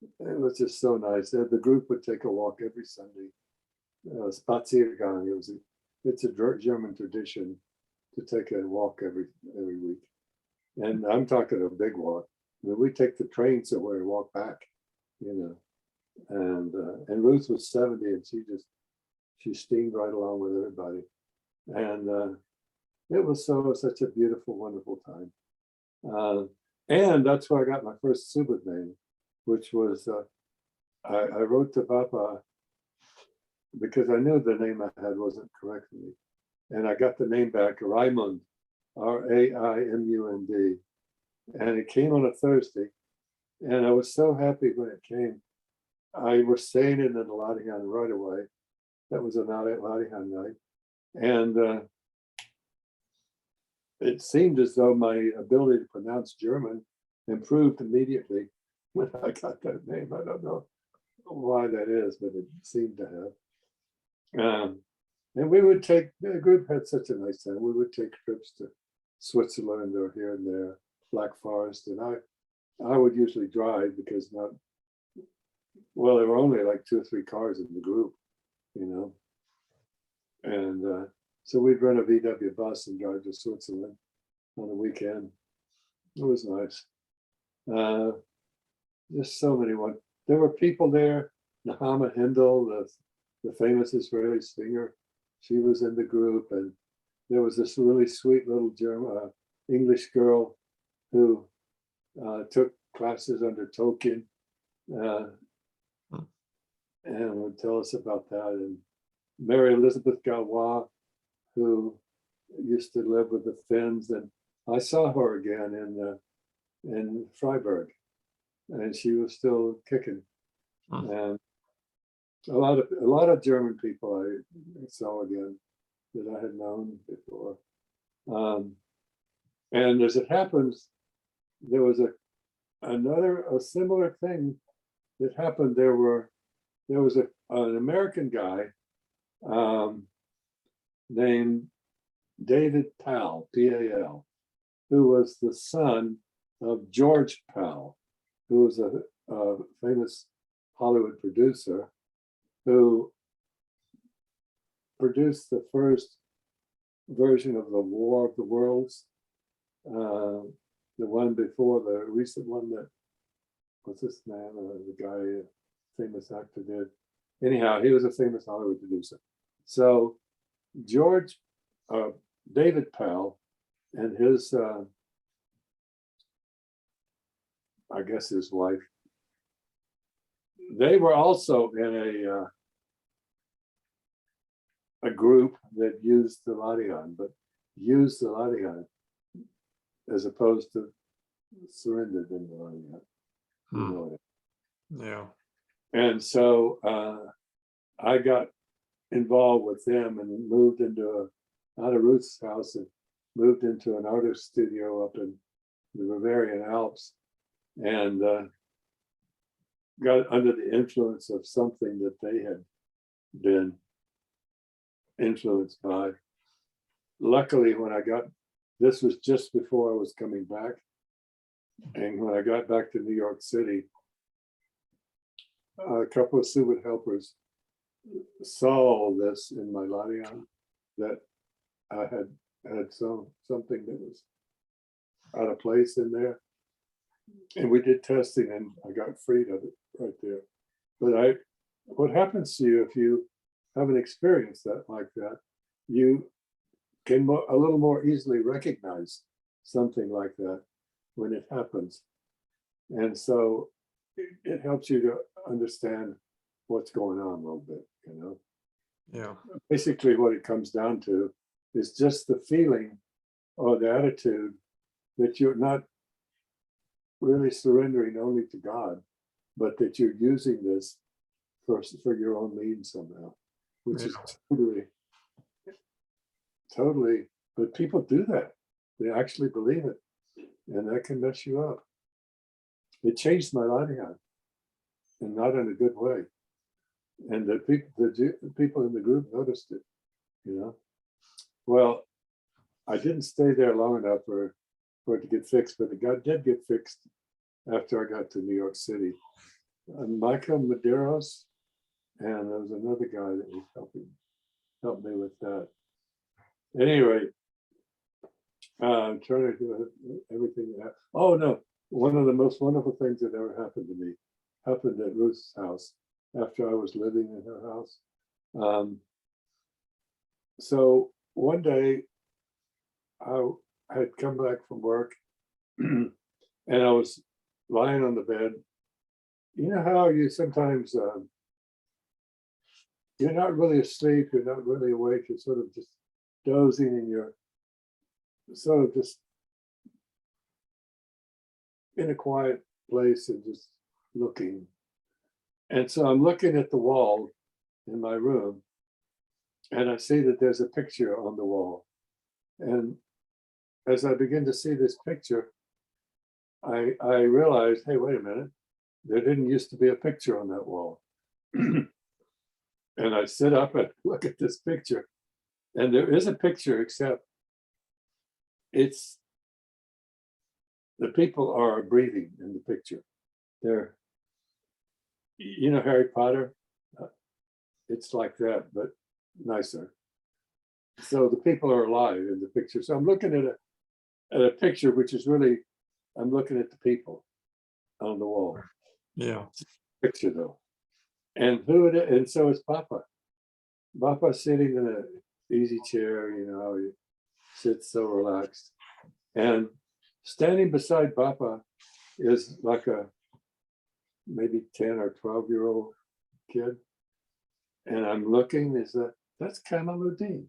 It was just so nice. The group would take a walk every Sunday. Spaziergang. It's a German tradition to take a walk every week. And I'm talking a big walk. I mean, we take the train somewhere and walk back, you know. And Ruth was 70 and she steamed right along with everybody. And it was such a beautiful, wonderful time. And that's where I got my first Subud name, which was, I wrote to Papa because I knew the name I had wasn't correct for me. And I got the name back, Raimund, Raimund. And it came on a Thursday. And I was so happy when it came. I was staying in the Ladihan right away. That was a Ladihan night. And it seemed as though my ability to pronounce German improved immediately when I got that name. I don't know why that is, but it seemed to have. And we would take, the group had such a nice time. We would take trips to Switzerland or here and there, Black Forest. And I would usually drive because there were only like 2 or 3 cars in the group, you know. And so we'd rent a VW bus and drive to Switzerland on the weekend. It was nice. Just so many ones. There were people there. Nahama Hindel, the famous Israeli singer, she was in the group. And there was this really sweet little German, English girl who took classes under Tolkien and would tell us about that. And Mary Elizabeth Galois, who used to live with the Finns, and I saw her again in Freiburg, and she was still kicking. And a lot of German people I saw again that I had known before. And as it happens, there was a similar thing that happened. There was an American guy named David Powell, P-A-L, who was the son of George Powell, who was a famous Hollywood producer who produced the first version of the War of the Worlds, the one before the recent one that, what's this man, the guy, famous actor did. Anyhow, he was a famous Hollywood producer. So David Powell and his, I guess his wife, they were also in a group that used the Ladihan, but used the Ladihan as opposed to surrendered in the Ladihan. You know it. Yeah. And so I got involved with them and moved out of Ruth's house and moved into an artist studio up in the Bavarian Alps, and got under the influence of something that they had been influenced by. Luckily, this was just before I was coming back, and when I got back to New York City, a couple of Subud helpers saw all this in my Ladihan, that I had something that was out of place in there. And we did testing and I got freed of it right there. But what happens to you if you haven't experienced that like that, you can a little more easily recognize something like that when it happens. And so it helps you to understand what's going on a little bit, you know? Yeah. Basically what it comes down to is just the feeling or the attitude that you're not really surrendering only to God, but that you're using this for your own means somehow, which is totally, but people do that. They actually believe it, and that can mess you up. It changed my Ladihan, and not in a good way. And the people in the group noticed it, you know. Well, I didn't stay there long enough for it to get fixed, but it did get fixed after I got to New York City. And Michael Medeiros, and there was another guy that was helped me with that. At any rate, I'm trying to do everything. Oh no, one of the most wonderful things that ever happened to me happened at Ruth's house after I was living in her house. So one day I had come back from work and I was lying on the bed. You know how you sometimes you're not really asleep, you're not really awake, you're sort of just dozing and you're sort of just in a quiet place and just looking. And so I'm looking at the wall in my room and I see that there's a picture on the wall. And as I begin to see this picture, I realized, hey, wait a minute, there didn't used to be a picture on that wall. And I sit up and look at this picture, and there is a picture, except it's the people are breathing in the picture. They're, you know, Harry Potter, it's like that, but nicer. So the people are alive in the picture. So I'm looking at a picture, which is really, I'm looking at the people on the wall. Yeah. Picture though. And who it is, and so it's Papa. Papa sitting in an easy chair, you know, he sits so relaxed. And standing beside Papa is like a maybe 10 or 12-year-old kid. And I'm looking, that's Kamaluddin.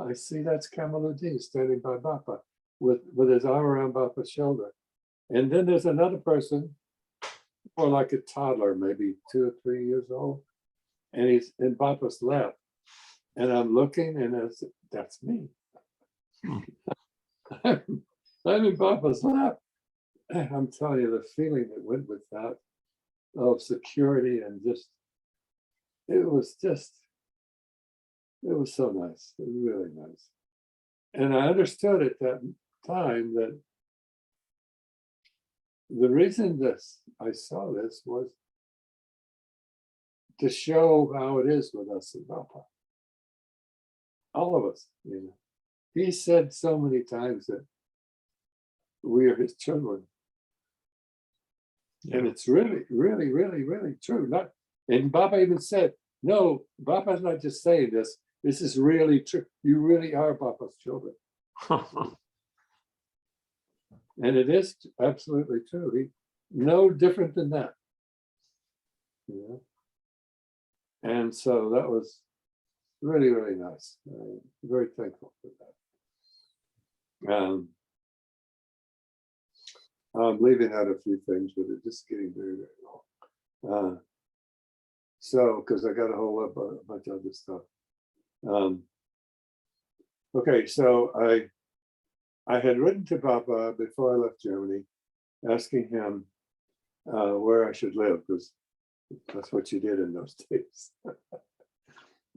I see that's Kamaluddin standing by Papa with his arm around Papa's shoulder. And then there's another person, more like a toddler, maybe 2 or 3 years old. And he's in Papa's lap. And I'm looking and that's me. I'm in Papa's lap. I'm telling you, the feeling that went with that of security and just, it was so nice, really nice. And I understood at that time that the reason I saw this was to show how it is with us and Papa. All of us, you know. He said so many times that we are his children. Yeah. And it's really, really, really, really true. And Papa even said, no, Papa's not just saying this. This is really true. You really are Papa's children. And it is absolutely true. No different than that. You know? And so that was really, really nice. I'm very thankful for that. I'm leaving out a few things, but it's just getting very, very long. So, because I got to hold up a bunch of other stuff. Okay, so I had written to Papa before I left Germany, asking him where I should live, because that's what you did in those days.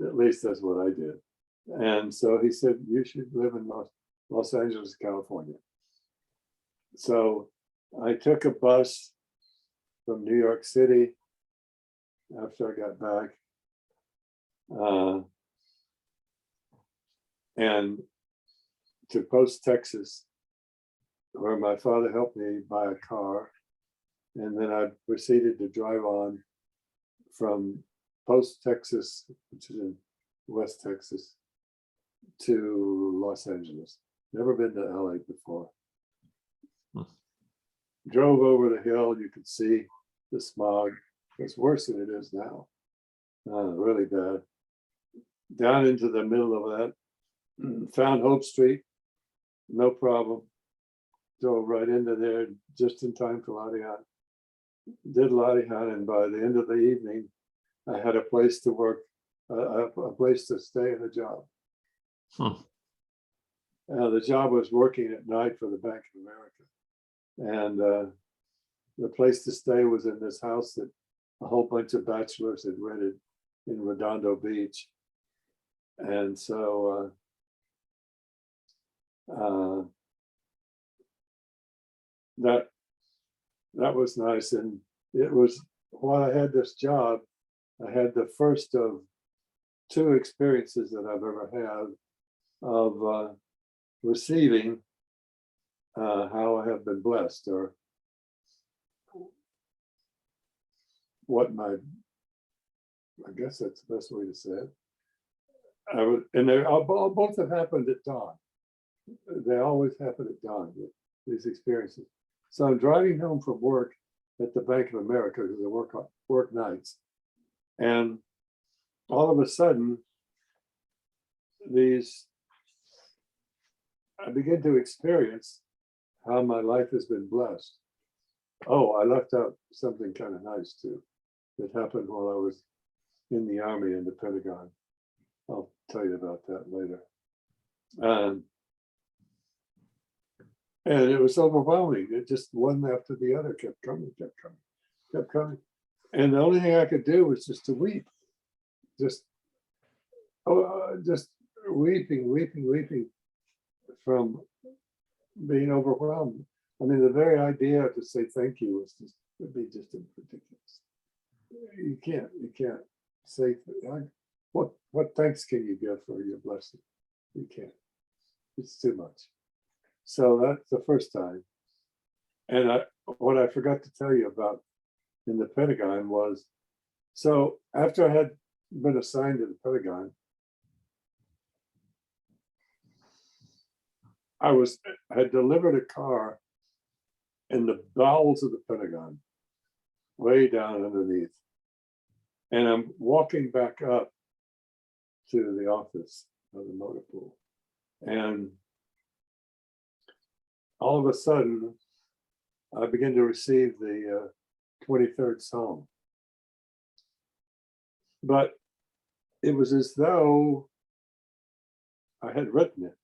At least that's what I did. And so he said, you should live in Los Angeles, California. So I took a bus from New York City after I got back. And to Post, Texas, where my father helped me buy a car. And then I proceeded to drive on from Post, Texas, which is in West Texas, to Los Angeles. Never been to LA before. Drove over the hill, you could see the smog. It's worse than it is now. Really bad. Down into the middle of that, found Hope Street, no problem. Drove right into there just in time for Latihan. Did Latihan, and by the end of the evening, I had a place to work, a place to stay and a job. The job was working at night for the Bank of America. And the place to stay was in this house that a whole bunch of bachelors had rented in Redondo Beach. And so that was nice. And it was, while I had this job, I had the first of 2 experiences that I've ever had of receiving how I have been blessed, or what my, I guess that's the best way to say it. And they both have happened at dawn. They always happen at dawn, these experiences. So I'm driving home from work at the Bank of America, because I work nights. And all of a sudden, I begin to experience how my life has been blessed. Oh, I left out something kind of nice too, that happened while I was in the Army in the Pentagon. I'll tell you about that later. And it was overwhelming. It just one after the other kept coming. And the only thing I could do was just to weep. Just weeping from being overwhelmed. I mean, the very idea to say thank you would be just ridiculous. You can't say, what thanks can you give for your blessing? You can't. It's too much. So that's the first time. And what I forgot to tell you about in the Pentagon was, so after I had been assigned to the Pentagon, I had delivered a car in the bowels of the Pentagon, way down underneath. And I'm walking back up to the office of the motor pool. And all of a sudden, I begin to receive the 23rd Psalm. But it was as though I had written it,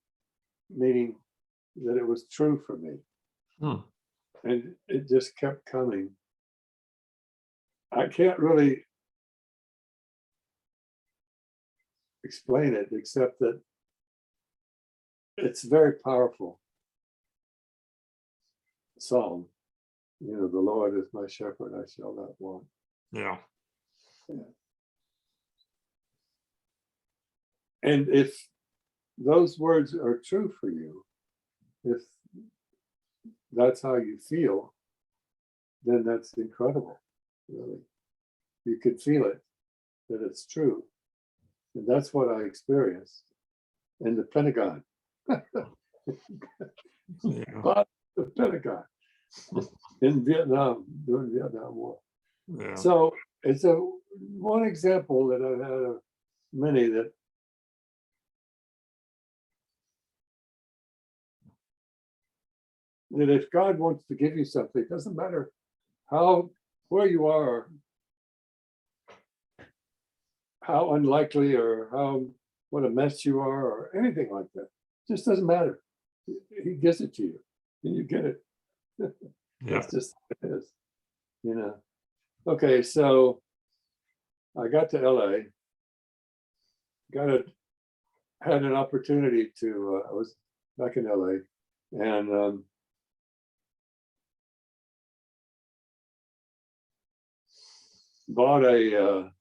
meaning that it was true for me. And it just kept coming. I can't really explain it, except that it's very powerful psalm. You know, the Lord is my shepherd, I shall not want. Yeah. And if those words are true for you, if that's how you feel, then that's incredible, really. You could feel it, that it's true. And that's what I experienced in the Pentagon. Yeah. But the Pentagon in Vietnam, during the Vietnam War. Yeah. So it's one example that I've had of many that if God wants to give you something, it doesn't matter where you are, how unlikely or what a mess you are, or anything like that. It just doesn't matter. He gives it to you, and you get it. Yeah. That's just what it is, you know. Okay, so I got to LA, had an opportunity to, I was back in LA, and bought a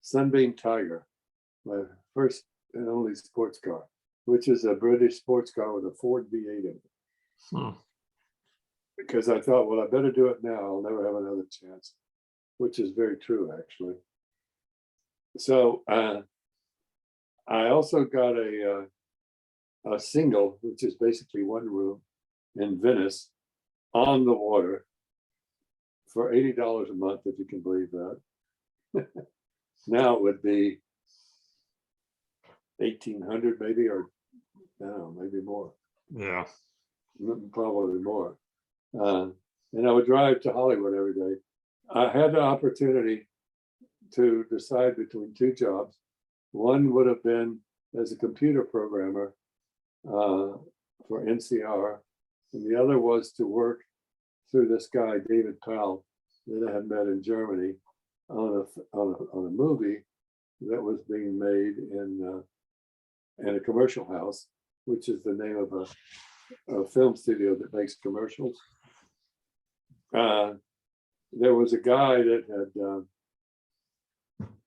Sunbeam Tiger, my first and only sports car, which is a British sports car with a Ford V8 in it. Because I thought, well, I better do it now. I'll never have another chance, which is very true, actually. So I also got a single, which is basically one room in Venice on the water for $80 a month, if you can believe that. Now it would be $1,800 maybe, or no, maybe more. Yeah. Probably more. And I would drive to Hollywood every day. I had the opportunity to decide between two jobs. One would have been as a computer programmer for NCR, and the other was to work through this guy, David Powell, that I had met in Germany on a movie that was being made in a commercial house, which is the name of a film studio that makes commercials. There was a guy that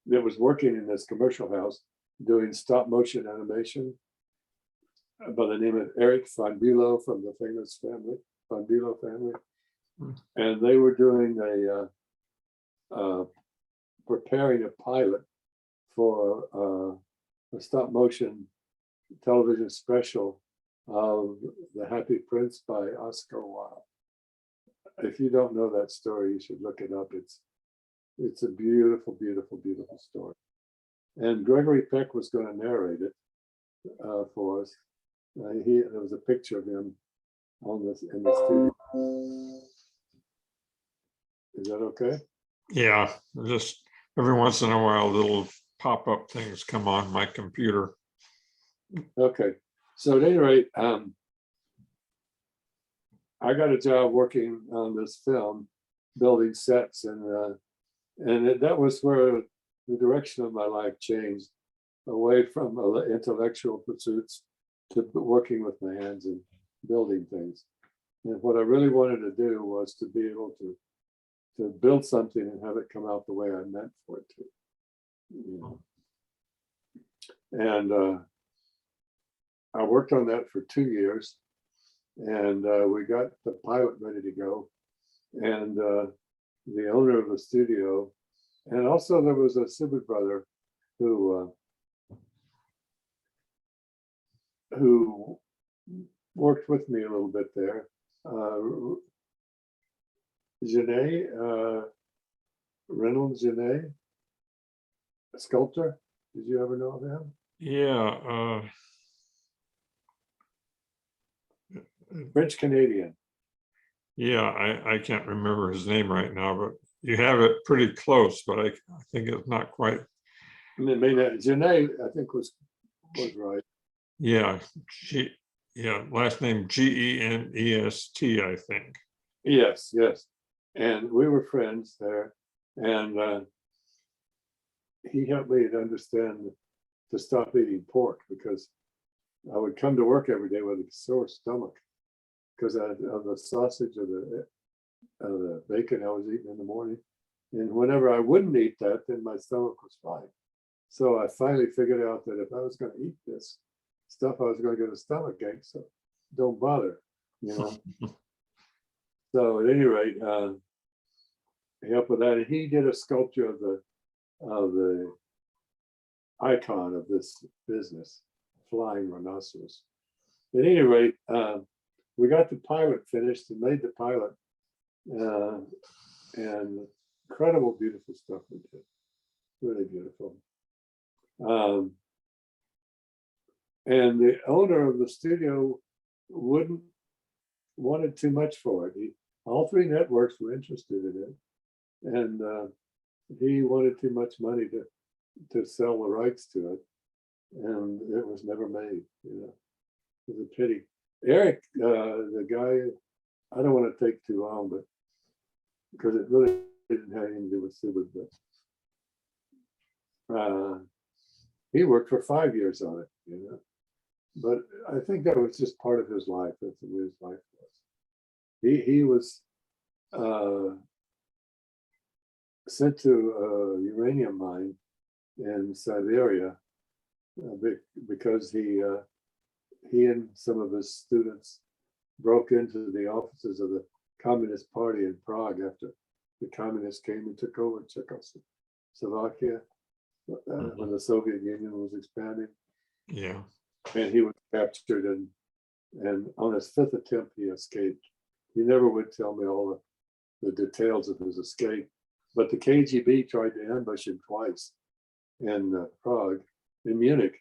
was working in this commercial house doing stop motion animation. by the name of Eric Von Bülow from the famous Von Bülow family. And they were doing preparing a pilot for a stop motion television special of The Happy Prince by Oscar Wilde. If you don't know that story, you should look it up. It's a beautiful, beautiful, beautiful story. And Gregory Peck was going to narrate it for us. There was a picture of him on this in the studio. Is that okay? Yeah, just every once in a while, little pop-up things come on my computer. Okay. So at any rate, I got a job working on this film, building sets, and that was where the direction of my life changed, away from intellectual pursuits to working with my hands and building things. And what I really wanted to do was to be able to build something and have it come out the way I meant for it to. You know. And I worked on that for 2 years, and we got the pilot ready to go. And the owner of the studio, and also there was a Subud brother who worked with me a little bit there. Reynolds Genet, a sculptor. Did you ever know of him? Yeah. French Canadian. Yeah, I can't remember his name right now, but you have it pretty close, but I think it's not quite. I mean, Genet, I think was right. Yeah, last name Genest, I think. Yes, yes. And we were friends there. And he helped me to understand to stop eating pork, because I would come to work every day with a sore stomach because of the sausage or the bacon I was eating in the morning. And whenever I wouldn't eat that, then my stomach was fine. So I finally figured out that if I was going to eat this stuff, I was going to get a stomach ache. So don't bother, you know. So at any rate, he helped with that. And he did a sculpture of the icon of this business, flying rhinoceros. At any rate, we got the pilot finished and made the pilot, and incredible, beautiful stuff we did. Really beautiful. And the owner of the studio wanted too much for it. All three networks were interested in it, and he wanted too much money to sell the rights to it, and it was never made. You know, it was a pity. Eric, the guy, I don't want to take too long, but because it really didn't have anything to do with Subud, but he worked for 5 years on it, you know. But I think that was just part of his life. That's the way his life was. He was sent to a uranium mine in Siberia because he and some of his students broke into the offices of the Communist Party in Prague after the communists came and took over Czechoslovakia when the Soviet Union was expanding. Yeah. And he was captured, and on his 5th attempt, he escaped. He never would tell me all the details of his escape, but the KGB tried to ambush him twice in Prague, in Munich,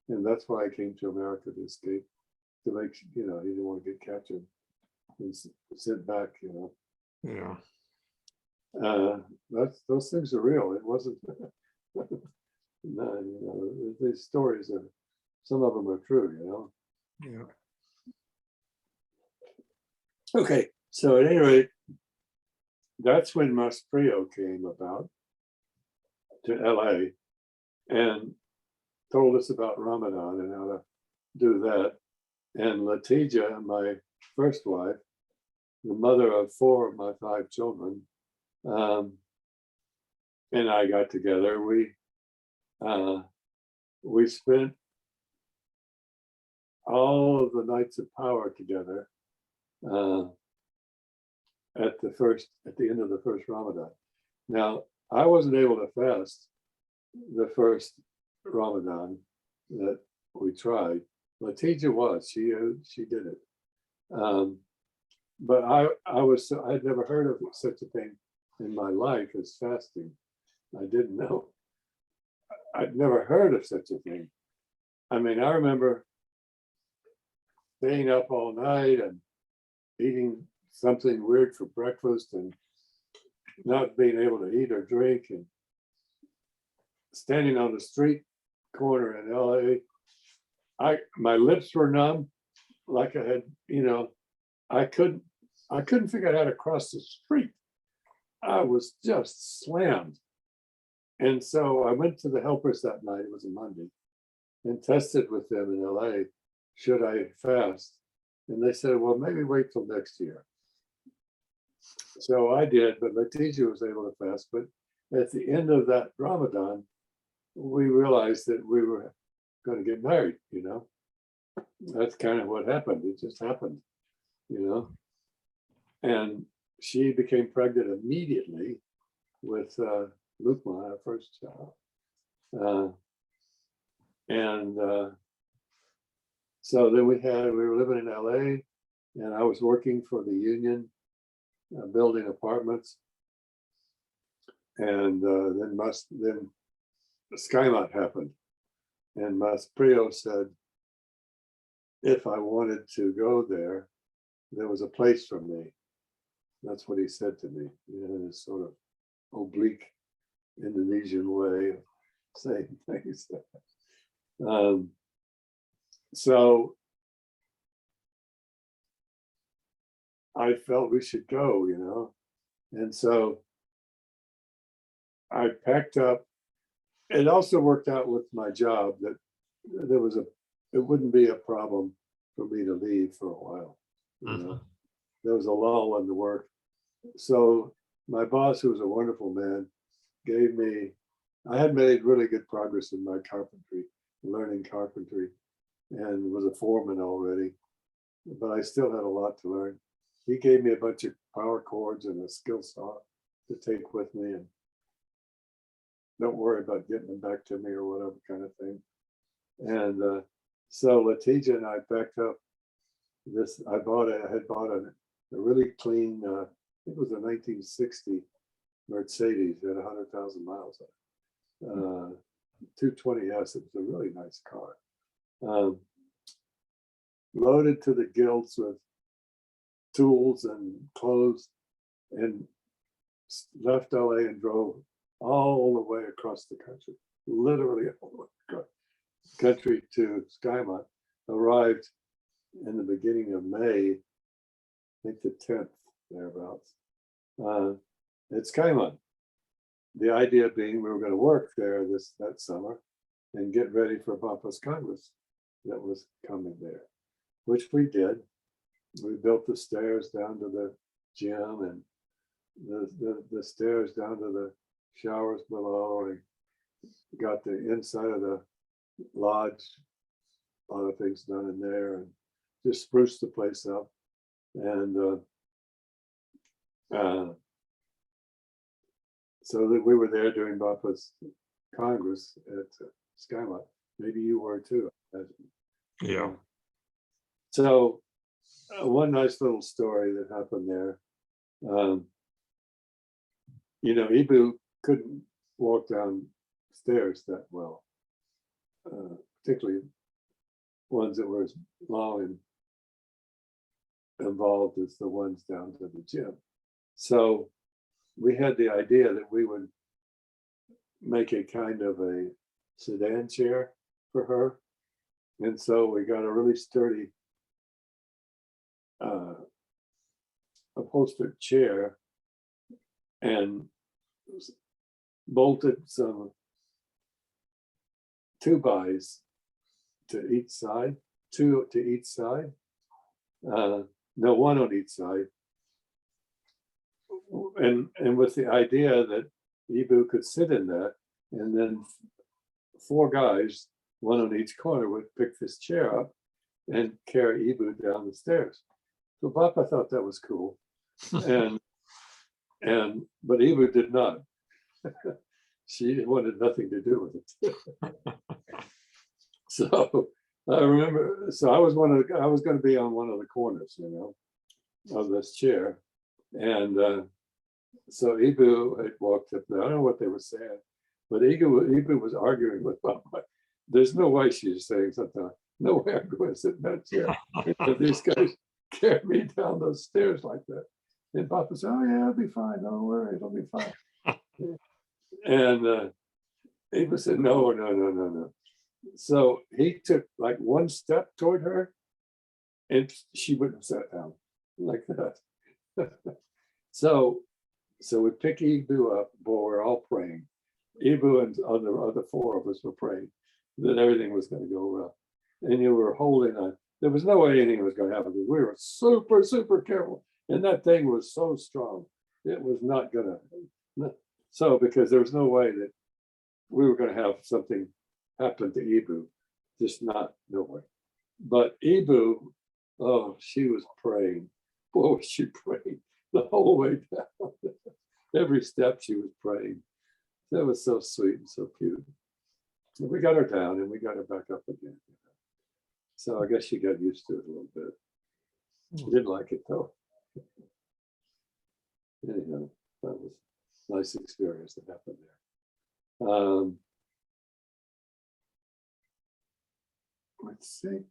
and that's why I came to America to escape, to make, you know, he didn't want to get captured and sent back, you know. Yeah. Those things are real. It wasn't. No, you know, these stories are. Some of them are true, you know. Yeah. Okay, so at any rate, that's when Masprio came about to LA and told us about Ramadan and how to do that. And Latija, my first wife, the mother of 4 of my 5 children, and I got together. We spent all of the Knights of Power together at the end of the first Ramadan. Now, I wasn't able to fast the first Ramadan that we tried. Latija was, she did it. But I'd never heard of such a thing in my life as fasting. I didn't know. I'd never heard of such a thing. I mean, I remember staying up all night and eating something weird for breakfast and not being able to eat or drink, and standing on the street corner in LA. My lips were numb, like I had, I couldn't figure out how to cross the street. I was just slammed. And so I went to the helpers that night, it was a Monday, and tested with them in LA, should I fast? And they said, well, maybe wait till next year. So I did, but Latija was able to fast. But at the end of that Ramadan, we realized that we were going to get married, That's kind of what happened. It just happened, And she became pregnant immediately with Lukman, our first child. So then we were living in LA, and I was working for the union, building apartments. And then Skymont happened. And Mas Prio said, if I wanted to go there, there was a place for me. That's what he said to me, in this sort of oblique Indonesian way of saying things. So I felt we should go, and so I packed up. It also worked out with my job that it wouldn't be a problem for me to leave for a while. There was a lull in the work. So my boss, who was a wonderful man, I had made really good progress in my carpentry, learning carpentry, and was a foreman already, but I still had a lot to learn. He gave me a bunch of power cords and a skill saw to take with me, and don't worry about getting them back to me or whatever kind of thing. And so Latija and I packed up this. I had bought a really clean, I think it was a 1960 Mercedes, it had 100,000 miles on it. 220S, it was a really nice car. Loaded to the gills with tools and clothes, and left LA and drove all the way across the country, literally all the way across the country to Skymont. Arrived in the beginning of May, I think the 10th, thereabouts, at Skymont. The idea being we were going to work there that summer and get ready for Bapa's Congress that was coming there, which we did. We built the stairs down to the gym and the stairs down to the showers below, and got the inside of the lodge, a lot of things done in there, and just spruced the place up. And so that we were there during Bapa's Congress at Skymont. Maybe you were too. Yeah. So one nice little story that happened there. Ibu couldn't walk down stairs that well, particularly ones that were as long and involved as the ones down to the gym. So we had the idea that we would make a kind of a sedan chair for her. And so we got a really sturdy upholstered chair and bolted some 2x to each side, two to each side. No, one on each side. And with the idea that Ibu could sit in that, and then 4 guys, one on each corner, would pick this chair up and carry Ibu down the stairs. So Papa thought that was cool, and but Ibu did not. She wanted nothing to do with it. So I remember, so I was going to be on one of the corners, of this chair, and so Ibu had walked up there. I don't know what they were saying, but Ibu was arguing with Papa. There's no way she's saying something like, no way I'm going to sit in that chair. And these guys carried me down those stairs like that. And Papa said, oh yeah, it'll be fine. Don't worry, it'll be fine. And Ibu said, no. So he took like one step toward her and she wouldn't have sat down like that. So we pick Ibu up, boy, we're all praying. Ibu and the other four of us were praying that everything was going to go well. And you were holding on. There was no way anything was going to happen. We were super, super careful. And that thing was so strong. It was not going to. So, because there was no way that we were going to have something happen to Ibu. Just not, no way. But Ibu, oh, she was praying. Boy, was she praying the whole way down. Every step she was praying. That was so sweet and so cute. And we got her down and we got her back up again. So I guess she got used to it a little bit. She didn't like it though. Anyhow, that was a nice experience that happened there. Let's think.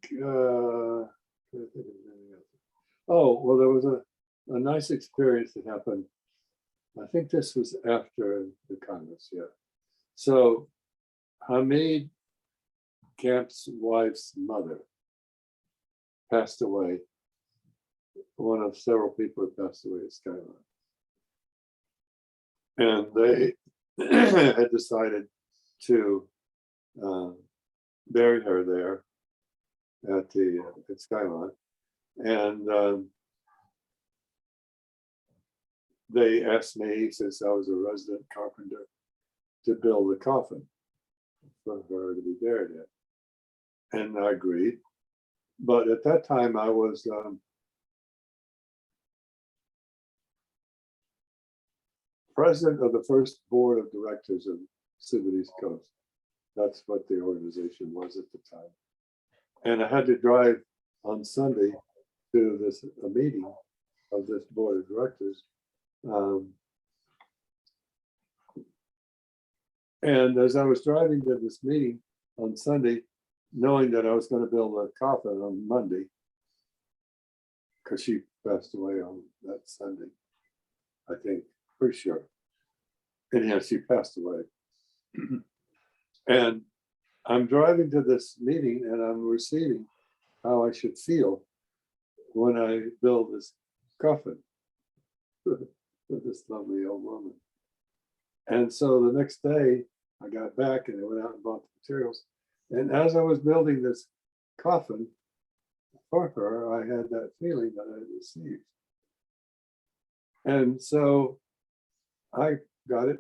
Oh, well, there was a nice experience that happened. I think this was after the Congress, yeah. So Hamid Camp's wife's mother passed away. One of several people who passed away at Skyline. And they had decided to bury her there at Skyline. And they asked me, since I was a resident carpenter, to build a coffin for her to be buried in. And I agreed. But at that time, I was president of the first board of directors of Subud East Coast. That's what the organization was at the time. And I had to drive on Sunday to a meeting of this board of directors. And as I was driving to this meeting on Sunday, knowing that I was going to build a coffin on Monday, because she passed away on that Sunday, I think, pretty sure. Anyhow, she passed away. And I'm driving to this meeting and I'm receiving how I should feel when I build this coffin for this lovely old woman. And so the next day I got back and I went out and bought the materials. And as I was building this coffin for her, I had that feeling that I had received. And so I got it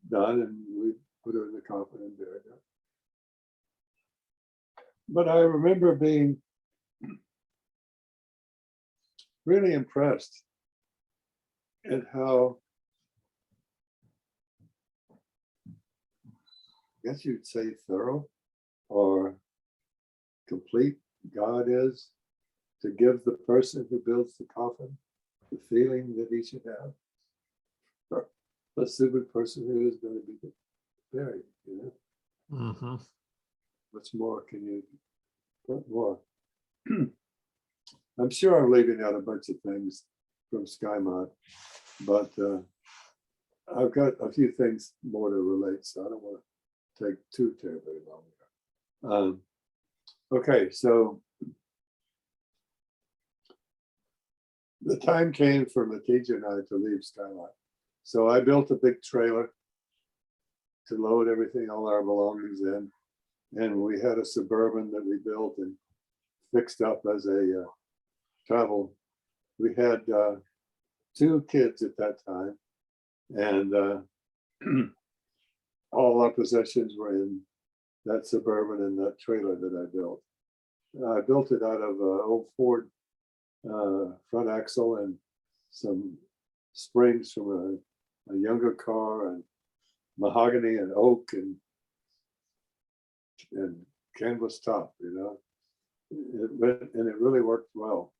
done and we put her in the coffin and buried her. But I remember being really impressed at how, I guess you'd say, thorough or complete God is to give the person who builds the coffin the feeling that he should have. A Subud person who is going to be buried, Mm-hmm. What's more can you, what more? I'm sure I'm leaving out a bunch of things from SkyMod, but I've got a few things more to relate, so I don't want to take too terribly long. Okay, so the time came for Letitia and I to leave Skyline. So I built a big trailer to load everything, all our belongings in. And we had a Suburban that we built and fixed up as a travel. We had 2 kids at that time. And all our possessions were in that Suburban and that trailer that I built. I built it out of an old Ford front axle and some springs from a younger car, and mahogany and oak and canvas top, you know. It really worked well.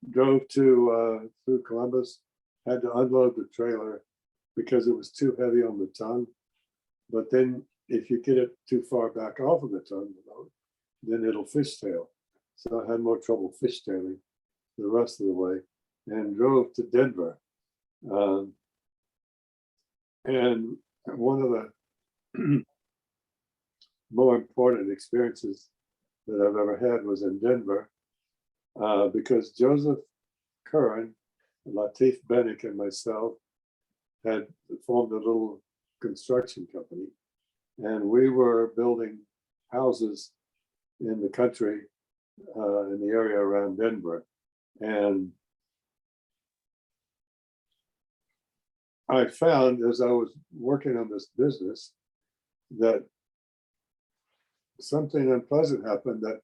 Drove to through Columbus, had to unload the trailer because it was too heavy on the tongue. But then if you get it too far back off of the tongue, then it'll fishtail. So I had more trouble fishtailing the rest of the way, and drove to Denver. And one of the more important experiences that I've ever had was in Denver, because Joseph Curran, Latif Bennick, and myself had formed a little construction company, and we were building houses in the country, in the area around Denver. And I found, as I was working on this business, that something unpleasant happened, that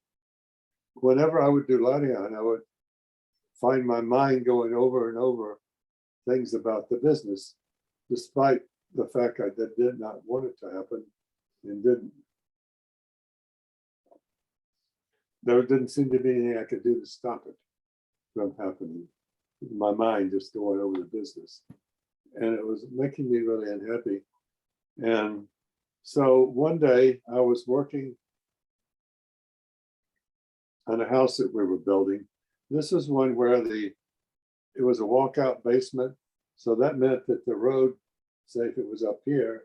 whenever I would do Latihan, I would find my mind going over and over things about the business, despite the fact I did not want it to happen and didn't. There didn't seem to be anything I could do to stop it from happening. My mind just going over the business. And it was making me really unhappy. And so one day I was working on a house that we were building. This is one where it was a walkout basement. So that meant that the road, say if it was up here,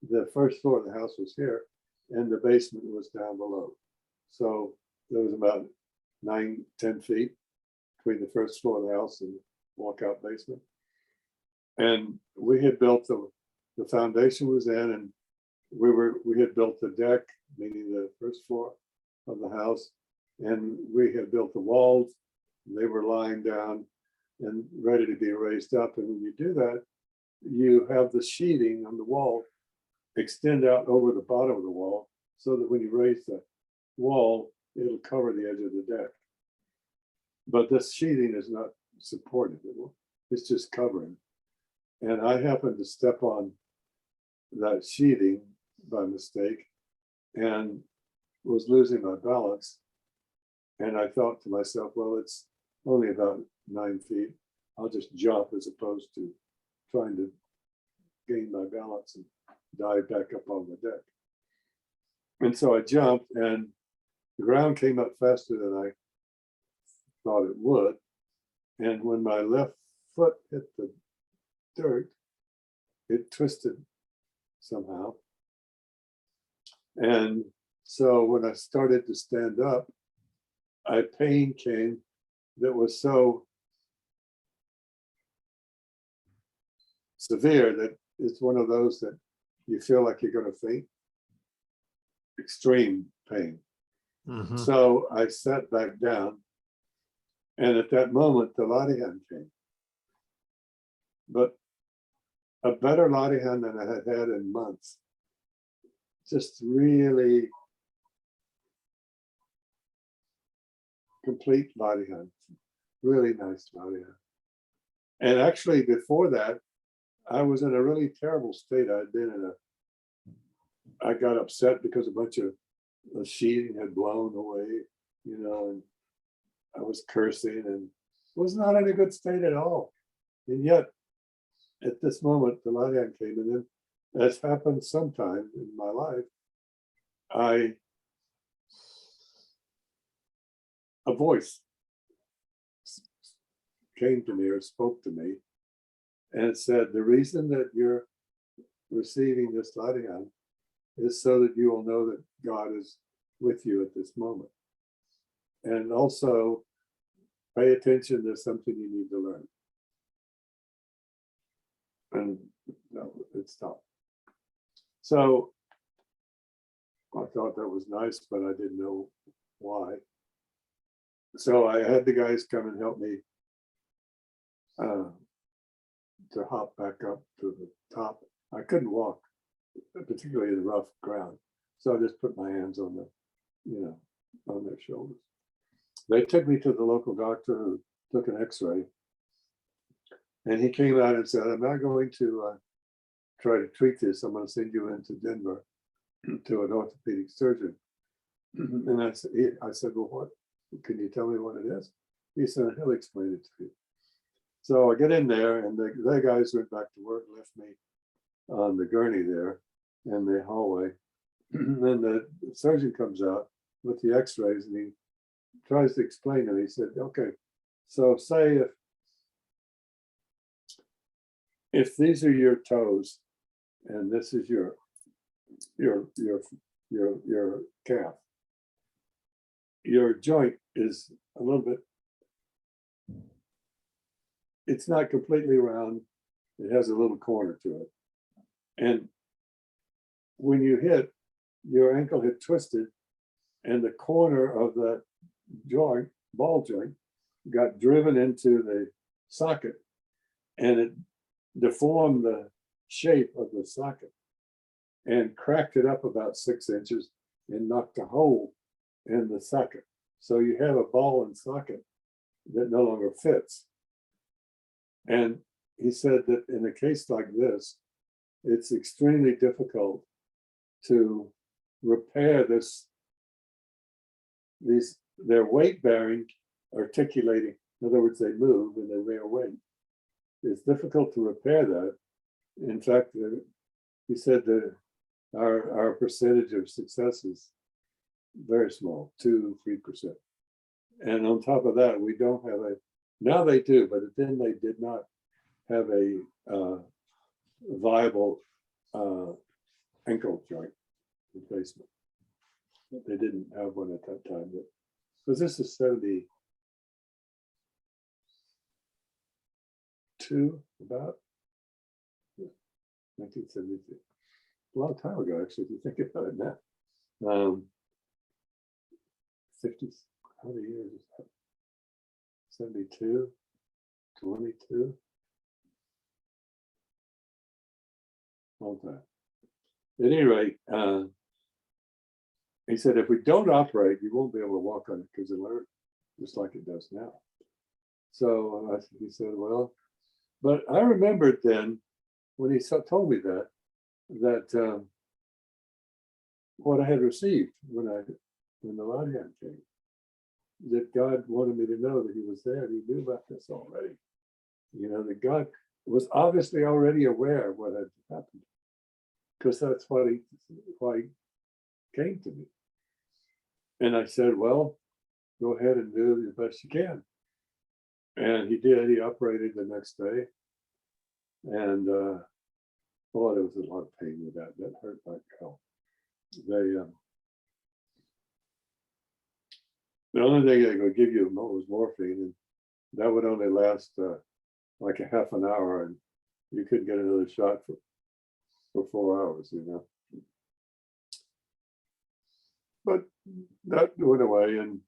the first floor of the house was here and the basement was down below. So there was about 9-10 feet between the first floor of the house and the walkout basement. And we had built the foundation was in, and we had built the deck, meaning the first floor of the house, and we had built the walls. They were lying down and ready to be raised up. And when you do that, you have the sheeting on the wall extend out over the bottom of the wall, so that when you raise the wall, it'll cover the edge of the deck. But this sheeting is not supported. It's just covering. And I happened to step on that sheeting by mistake and was losing my balance. And I thought to myself, well, it's only about 9 feet. I'll just jump as opposed to trying to gain my balance and dive back up on the deck. And so I jumped, and the ground came up faster than I thought it would. And when my left foot hit the dirt, it twisted somehow. And so when I started to stand up, a pain came that was so severe that it's one of those that you feel like you're going to faint. Extreme pain. Mhm. So I sat back down, and at that moment, the Latihan came. But a better Latihan than I had had in months. Just really complete Latihan. Really nice Latihan. And actually, before that, I was in a really terrible state. I got upset because a bunch of the sheeting had blown away, you know, and I was cursing and was not in a good state at all. And yet, at this moment, the Latihan came, and then, as happened sometime in my life, a voice came to me or spoke to me, and it said, the reason that you're receiving this Latihan is so that you will know that God is with you at this moment. And also, pay attention to something you need to learn. And no, it stopped. So I thought that was nice, but I didn't know why. So I had the guys come and help me to hop back up to the top. I couldn't walk, particularly the rough ground. So I just put my hands on the, on their shoulders. They took me to the local doctor who took an X-ray, and he came out and said, "I'm not going to try to treat this. I'm going to send you into Denver to an orthopedic surgeon." And I said, "Well, what? Can you tell me what it is?" He said, "He'll explain it to you." So I get in there, and the guys went back to work, left me on the gurney there in the hallway. Then the surgeon comes out with the X-rays, and he tries to explain it. He said, "Okay, so say if these are your toes, and this is your calf, your joint is a little bit, it's not completely round. It has a little corner to it. And when you hit, your ankle had twisted, and the corner of that joint, ball joint, got driven into the socket, and it deformed the shape of the socket and cracked it up about 6 inches and knocked a hole in the socket. So you have a ball and socket that no longer fits." And he said that in a case like this, it's extremely difficult to repair this. They're weight bearing, articulating. In other words, they move and they bear weight. It's difficult to repair that. In fact, he said that our percentage of success is very small, 2-3%. And on top of that, we don't have now they do, but then they did not have a viable ankle joint replacement. They didn't have one at that time. Because this is 72, about 1972. A long time ago, actually, if you think about it now. 50, how many years is that? 72, 22. Long time. At any rate, he said, if we don't operate, you won't be able to walk on it because it'll hurt just like it does now. So he said, well, but I remembered then when he told me that what I had received when the right hand came, that God wanted me to know that he was there and he knew about this already. That God was obviously already aware of what had happened, because that's why he came to me. And I said, well, go ahead and do the best you can. And he did. He operated the next day. And boy, there was a lot of pain with that. That hurt like hell. The only thing they could give you was morphine, and that would only last like a half an hour, and you couldn't get another shot for 4 hours, But that went away, and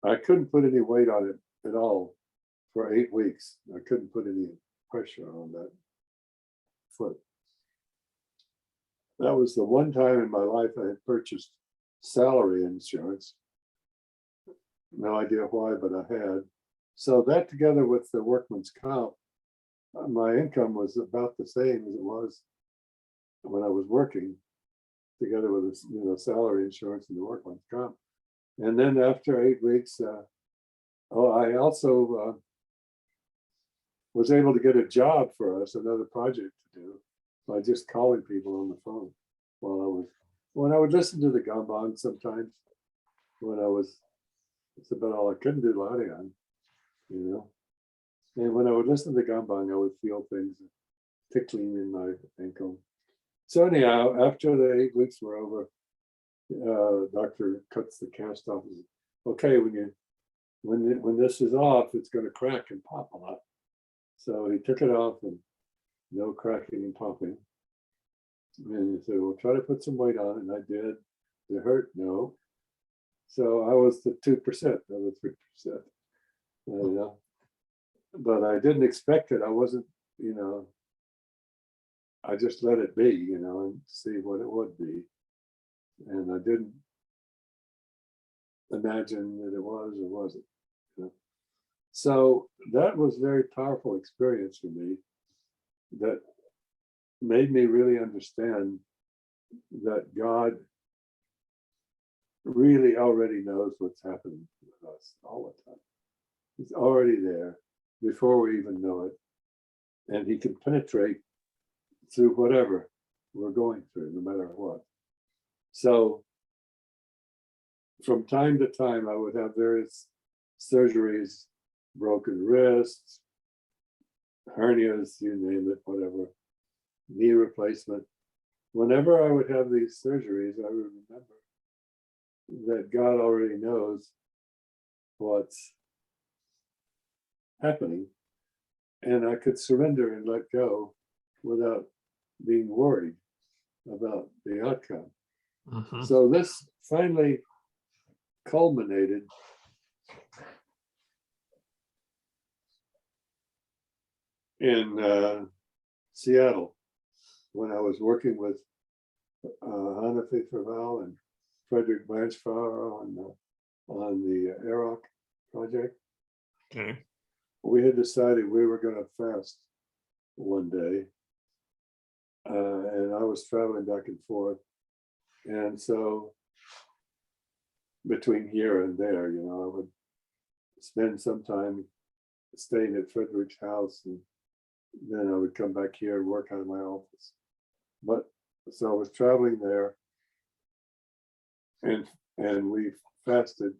I couldn't put any weight on it at all for 8 weeks. I couldn't put any pressure on that foot. That was the one time in my life I had purchased salary insurance. No idea why, but I had. So that, together with the workman's comp, my income was about the same as it was when I was working, together with salary insurance and the workman's comp. And then after 8 weeks, I also was able to get a job for us, another project to do, by just calling people on the phone when I would listen to the gambang sometimes. It's about all I couldn't do Larian, And when I would listen to the gambang, I would feel things tickling in my ankle. So anyhow, after the 8 weeks were over, doctor cuts the cast off. Okay, when this is off, it's going to crack and pop a lot. So he took it off, and no cracking and popping. And he said, well, try to put some weight on it. And I did. It hurt? No. So I was the 2%, of the 3%. But I didn't expect it. I wasn't, I just let it be, and see what it would be. and I didn't imagine that it was or wasn't. You know? So that was a very powerful experience for me that made me really understand that God really already knows what's happening with us all the time. He's already there before we even know it. And he can penetrate through whatever we're going through, no matter what. So from time to time, I would have various surgeries, broken wrists, hernias, you name it, whatever, knee replacement. Whenever I would have these surgeries, I would remember that God already knows what's happening, and I could surrender and let go without being worried about the outcome. Mhm. So this finally culminated in Seattle when I was working with Hannah Faithful and Frederick Blanchflower on the Aroc project. Okay. We had decided we were going to fast one day, and I was traveling back and forth, and so between here and there, you know, I would spend some time staying at Frederick's house, and then I would come back here and work out of my office. But so I was traveling there, and we fasted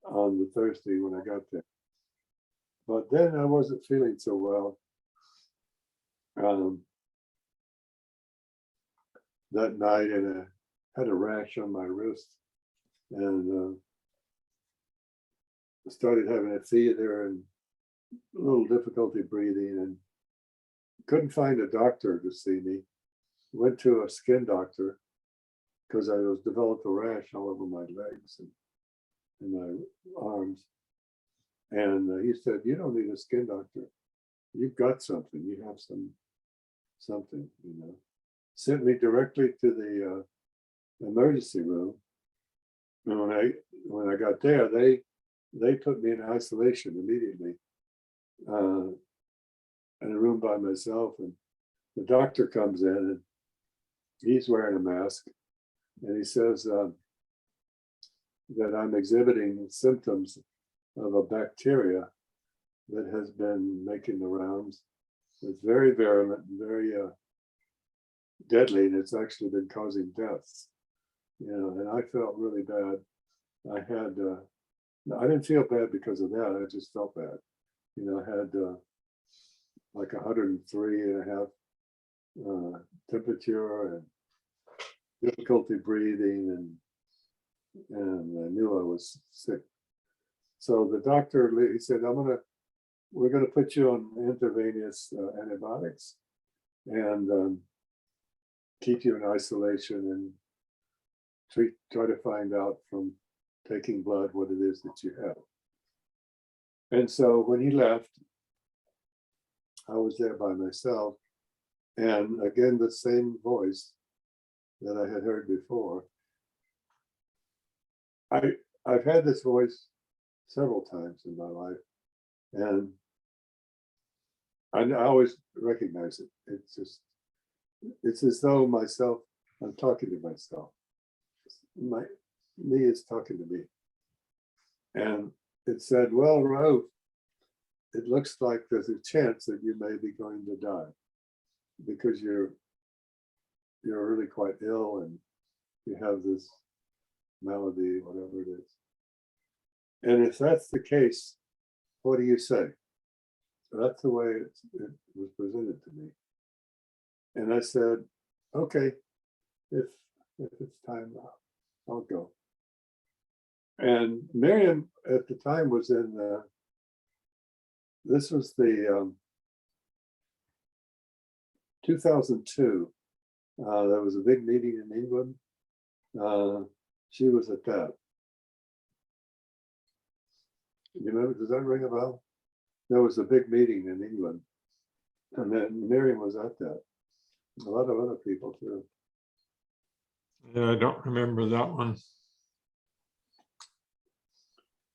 on the Thursday when I got there. But then I wasn't feeling so well. That night, and I had a rash on my wrist, and started having a theater and a little difficulty breathing, and couldn't find a doctor to see me. Went to a skin doctor because I was developed a rash all over my legs and my arms. And he said, "You don't need a skin doctor. You've got something. You have something, you know." Sent me directly to the emergency room. And when I got there, they put me in isolation immediately, in a room by myself. And the doctor comes in, and he's wearing a mask, and he says that I'm exhibiting symptoms of a bacteria that has been making the rounds. It's very virulent and very deadly, and it's actually been causing deaths. You know, and I felt really bad. I didn't feel bad because of that. I just felt bad. You know, I had like 103 and a half temperature and difficulty breathing, and I knew I was sick. So the doctor, he said, we're gonna put you on intravenous antibiotics and keep you in isolation and try to find out from taking blood what it is that you have. And so when he left, I was there by myself, and again the same voice that I had heard before. I've had this voice several times in my life, and I always recognize it. It's as though I'm talking to myself. Me is talking to me. And it said, "Well, Rauf, it looks like there's a chance that you may be going to die because you're really quite ill and you have this malady, whatever it is. And if that's the case, what do you say?" So that's the way it was presented to me. And I said, "Okay, if it's time, I'll go." And Miriam at the time was this was the 2002. There was a big meeting in England. She was at that. You remember, does that ring a bell? There was a big meeting in England, and then Miriam was at that. A lot of other people too. Yeah, I don't remember that one.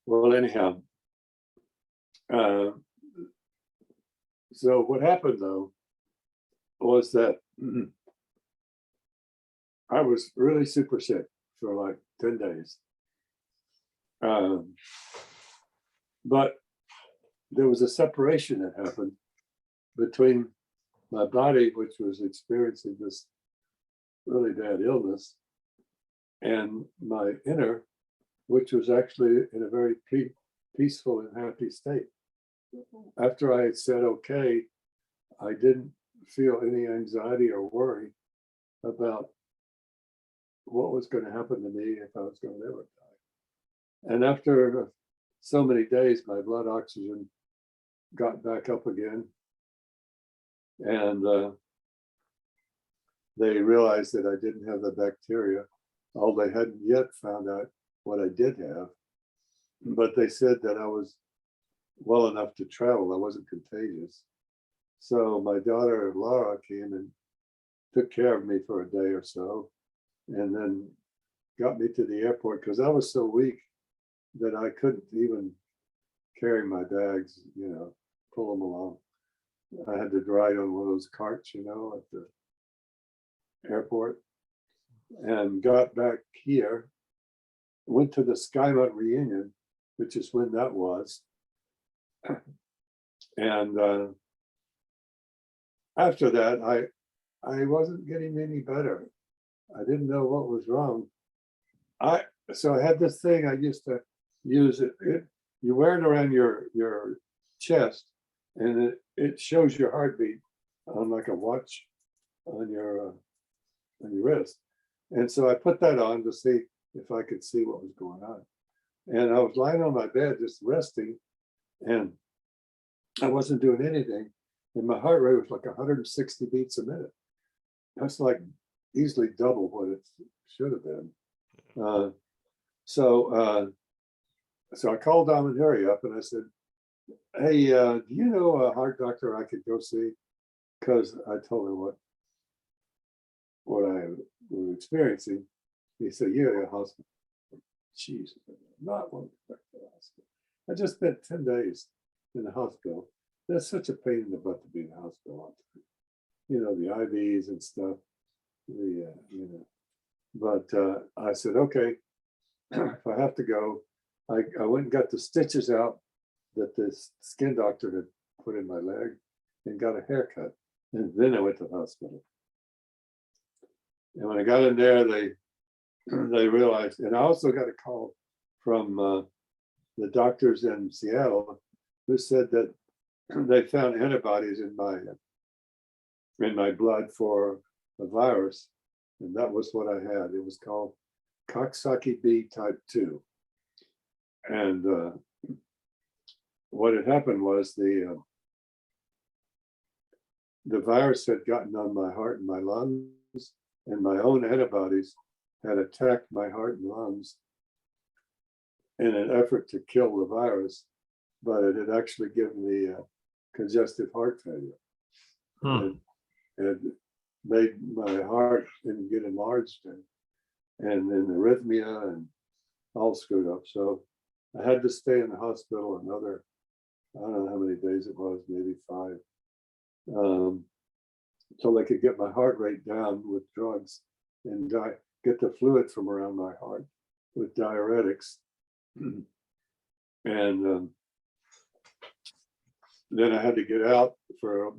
Well, anyhow, so what happened though was that I was really super sick for like 10 days. But there was a separation that happened between my body, which was experiencing this really bad illness, and my inner, which was actually in a very peaceful and happy state. After I had said okay, I didn't feel any anxiety or worry about what was going to happen to me if I was going to ever die. And after so many days, my blood oxygen got back up again. And they realized that I didn't have the bacteria, although they hadn't yet found out what I did have. But they said that I was well enough to travel. I wasn't contagious. So my daughter, Laura, came and took care of me for a day or so, and then got me to the airport because I was so weak that I couldn't even carry my bags, pull them along. I had to ride on one of those carts, at the airport, and got back here, went to the Skymont reunion, which is when that was. And after that, I wasn't getting any better. I didn't know what was wrong. So I had this thing I used to use. You wear it around your chest, and it shows your heartbeat on like a watch on your wrist. And so I put that on to see if I could see what was going on. And I was lying on my bed just resting, and I wasn't doing anything. And my heart rate was like 160 beats a minute. That's like easily double what it should have been. So I called Dominary up and I said, hey, do you know a heart doctor I could go see? Because I told her what I was experiencing. He said, yeah, hospital. Jeez, not one to the hospital. I just spent 10 days in the hospital. That's such a pain in the butt to be in the hospital. The IVs and stuff. But I said, okay, if I have to go, I went and got the stitches out that this skin doctor had put in my leg and got a haircut. And then I went to the hospital. And when I got in there, they realized, and I also got a call from the doctors in Seattle who said that they found antibodies in my blood for a virus, and that was what I had. It was called Coxsackie B type 2. And what had happened was the virus had gotten on my heart and my lungs, and my own antibodies had attacked my heart and lungs in an effort to kill the virus, but it had actually given me congestive heart failure. And it made my heart get enlarged and then arrhythmia and all screwed up. So I had to stay in the hospital another, I don't know how many days it was, maybe 5, so they could get my heart rate down with drugs and get the fluid from around my heart with diuretics. And then I had to get out for a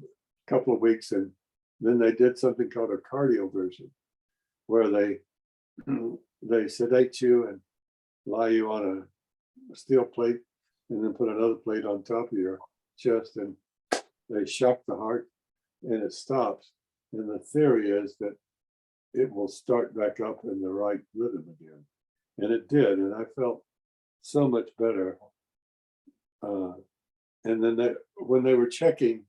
couple of weeks, and then they did something called a cardioversion, where they sedate you and lie you on a steel plate and then put another plate on top of your chest, and they shock the heart and it stops. And the theory is that it will start back up in the right rhythm again. And it did, and I felt so much better. And then when they were checking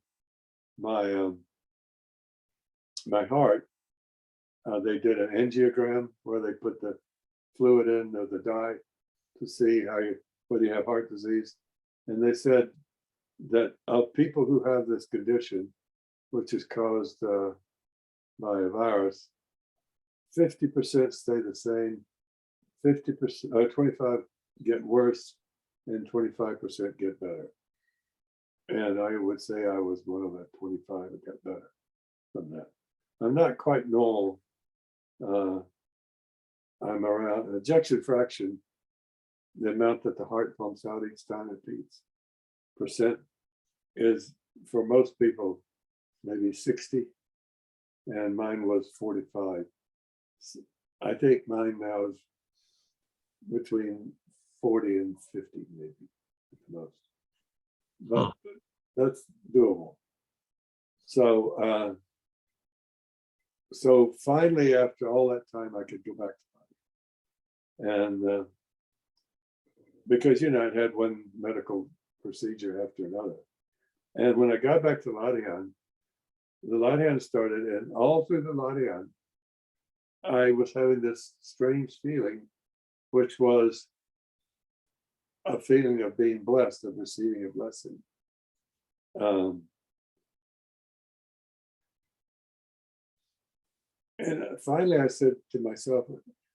my my heart, they did an angiogram where they put the fluid in or the dye to see whether you have heart disease. And they said that of people who have this condition, which is caused by a virus, 50% stay the same, 50%, 25 get worse, and 25% get better. And I would say I was one of that 25 that got better from that. I'm not quite normal. I'm around ejection fraction, the amount that the heart pumps out each time it beats, percent is for most people maybe 60, and mine was 45. I think mine now is between 40 and 50, maybe at the most. But that's doable. So, so finally, after all that time, I could go back to body. And because, you know, I'd had one medical procedure after another. And when I got back to Ladian, the Ladian started, and all through the Ladian, I was having this strange feeling, which was a feeling of being blessed, of receiving a blessing. And finally, I said to myself,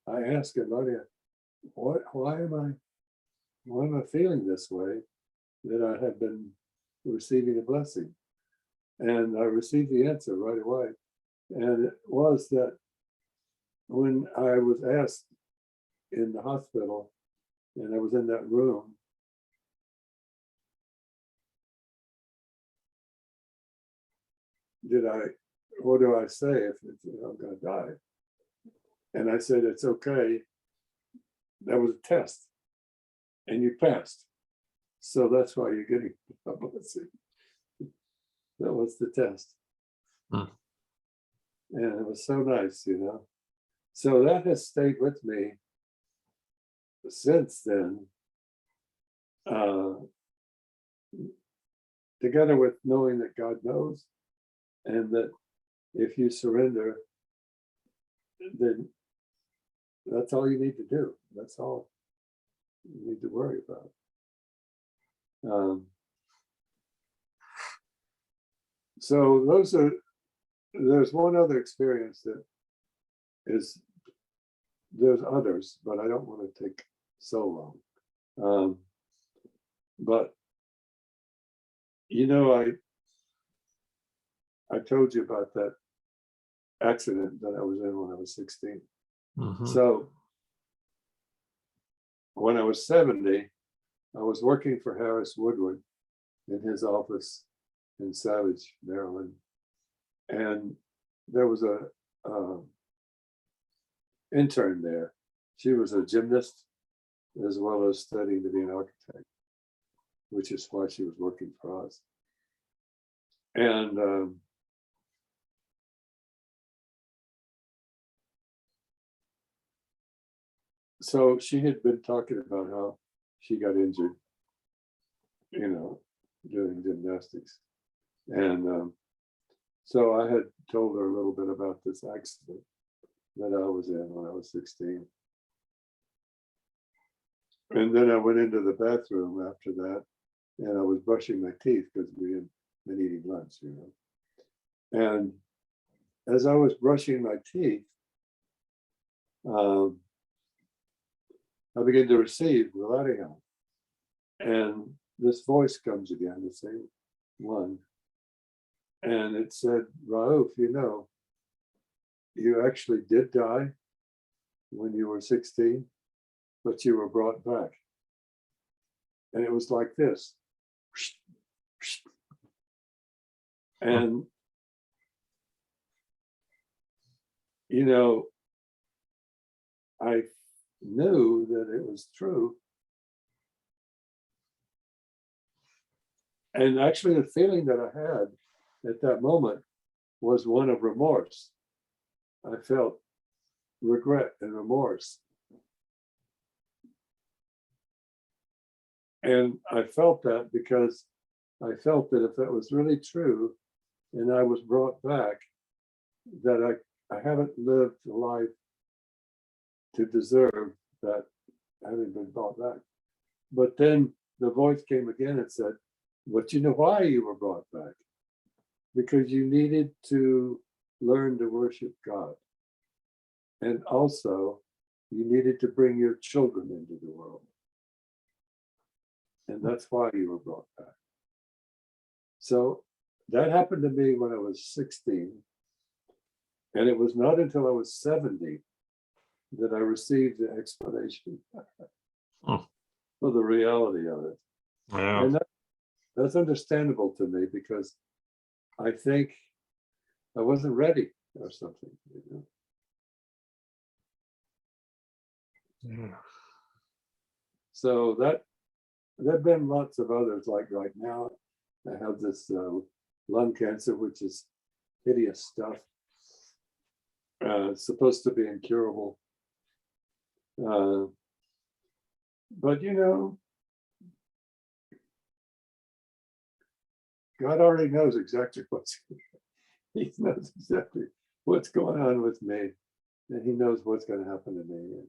I asked Eladia, why am I feeling this way, that I have been receiving a blessing? And I received the answer right away. And it was that when I was asked in the hospital, and I was in that room, what do I say if I'm going to die? And I said, it's okay. That was a test. And you passed. So that's why you're getting a blessing. That was the test. And it was so nice, you know. So that has stayed with me since then. Together with knowing that God knows, and that if you surrender, then that's all you need to do. That's all you need to worry about. So there's one other experience that is, there's others, but I don't want to take so long. But, you know, I told you about that accident that I was in when I was 16. So when I was 70, I was working for Harris Woodward in his office in Savage, Maryland. And there was a intern there. She was a gymnast as well as studying to be an architect, which is why she was working for us. And so she had been talking about how she got injured, you know, doing gymnastics. And so I had told her a little bit about this accident that I was in when I was 16. And then I went into the bathroom after that, and I was brushing my teeth because we had been eating lunch, you know. And as I was brushing my teeth, I began to receive the Ladian. And this voice comes again, the same one. And it said, Rauf, you know, you actually did die when you were 16, but you were brought back. And it was like this. And, you know, I knew that it was true. And actually the feeling that I had at that moment was one of remorse. I felt regret and remorse. And I felt that because I felt that if that was really true and I was brought back, that I haven't lived a life to deserve that, having been brought back. But then the voice came again and said, but you know why you were brought back? Because you needed to learn to worship God. And also, you needed to bring your children into the world. And that's why you were brought back. So that happened to me when I was 16. And it was not until I was 70 that I received the explanation Oh, for the reality of it. yeah. And that's understandable to me because I think I wasn't ready or something. You know? Yeah. So that there've been lots of others. Like right now, I have this lung cancer, which is hideous stuff. It's supposed to be incurable. But you know, God already knows exactly he knows exactly what's going on with me, and he knows what's going to happen to me. And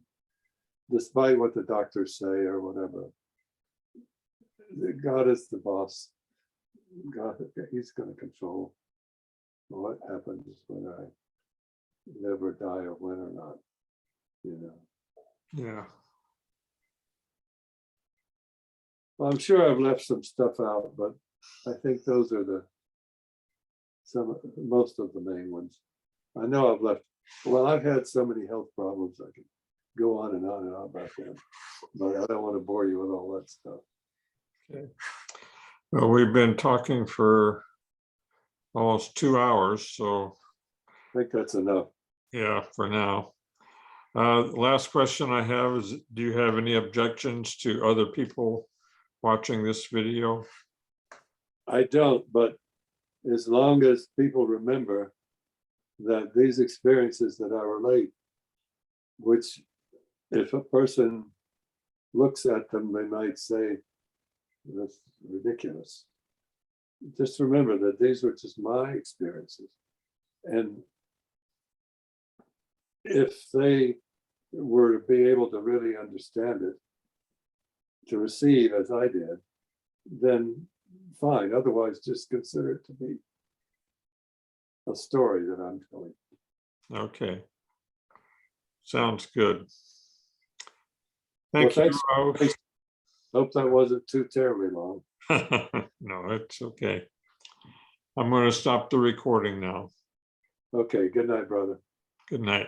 despite what the doctors say or whatever, God is the boss. God, he's going to control what happens when I live or die or when or not, you know. Yeah. Well, I'm sure I've left some stuff out, but I think those are most of the main ones. I know I've left, well, I've had so many health problems, I can go on and on and on about them, but I don't want to bore you with all that stuff. Okay. Well, we've been talking for almost 2 hours, so I think that's enough. yeah, for now. Last question I have is, do you have any objections to other people watching this video? I don't, but as long as people remember that these experiences that I relate, which if a person looks at them, they might say, that's ridiculous. Just remember that these were just my experiences. And if they were to be able to really understand it, to receive as I did, then fine. Otherwise, just consider it to be a story that I'm telling. Okay. Sounds good. Well, Thank you, thanks. Rauf. Hope that wasn't too terribly long. No, it's okay. I'm going to stop the recording now. Okay, good night, brother. Good night.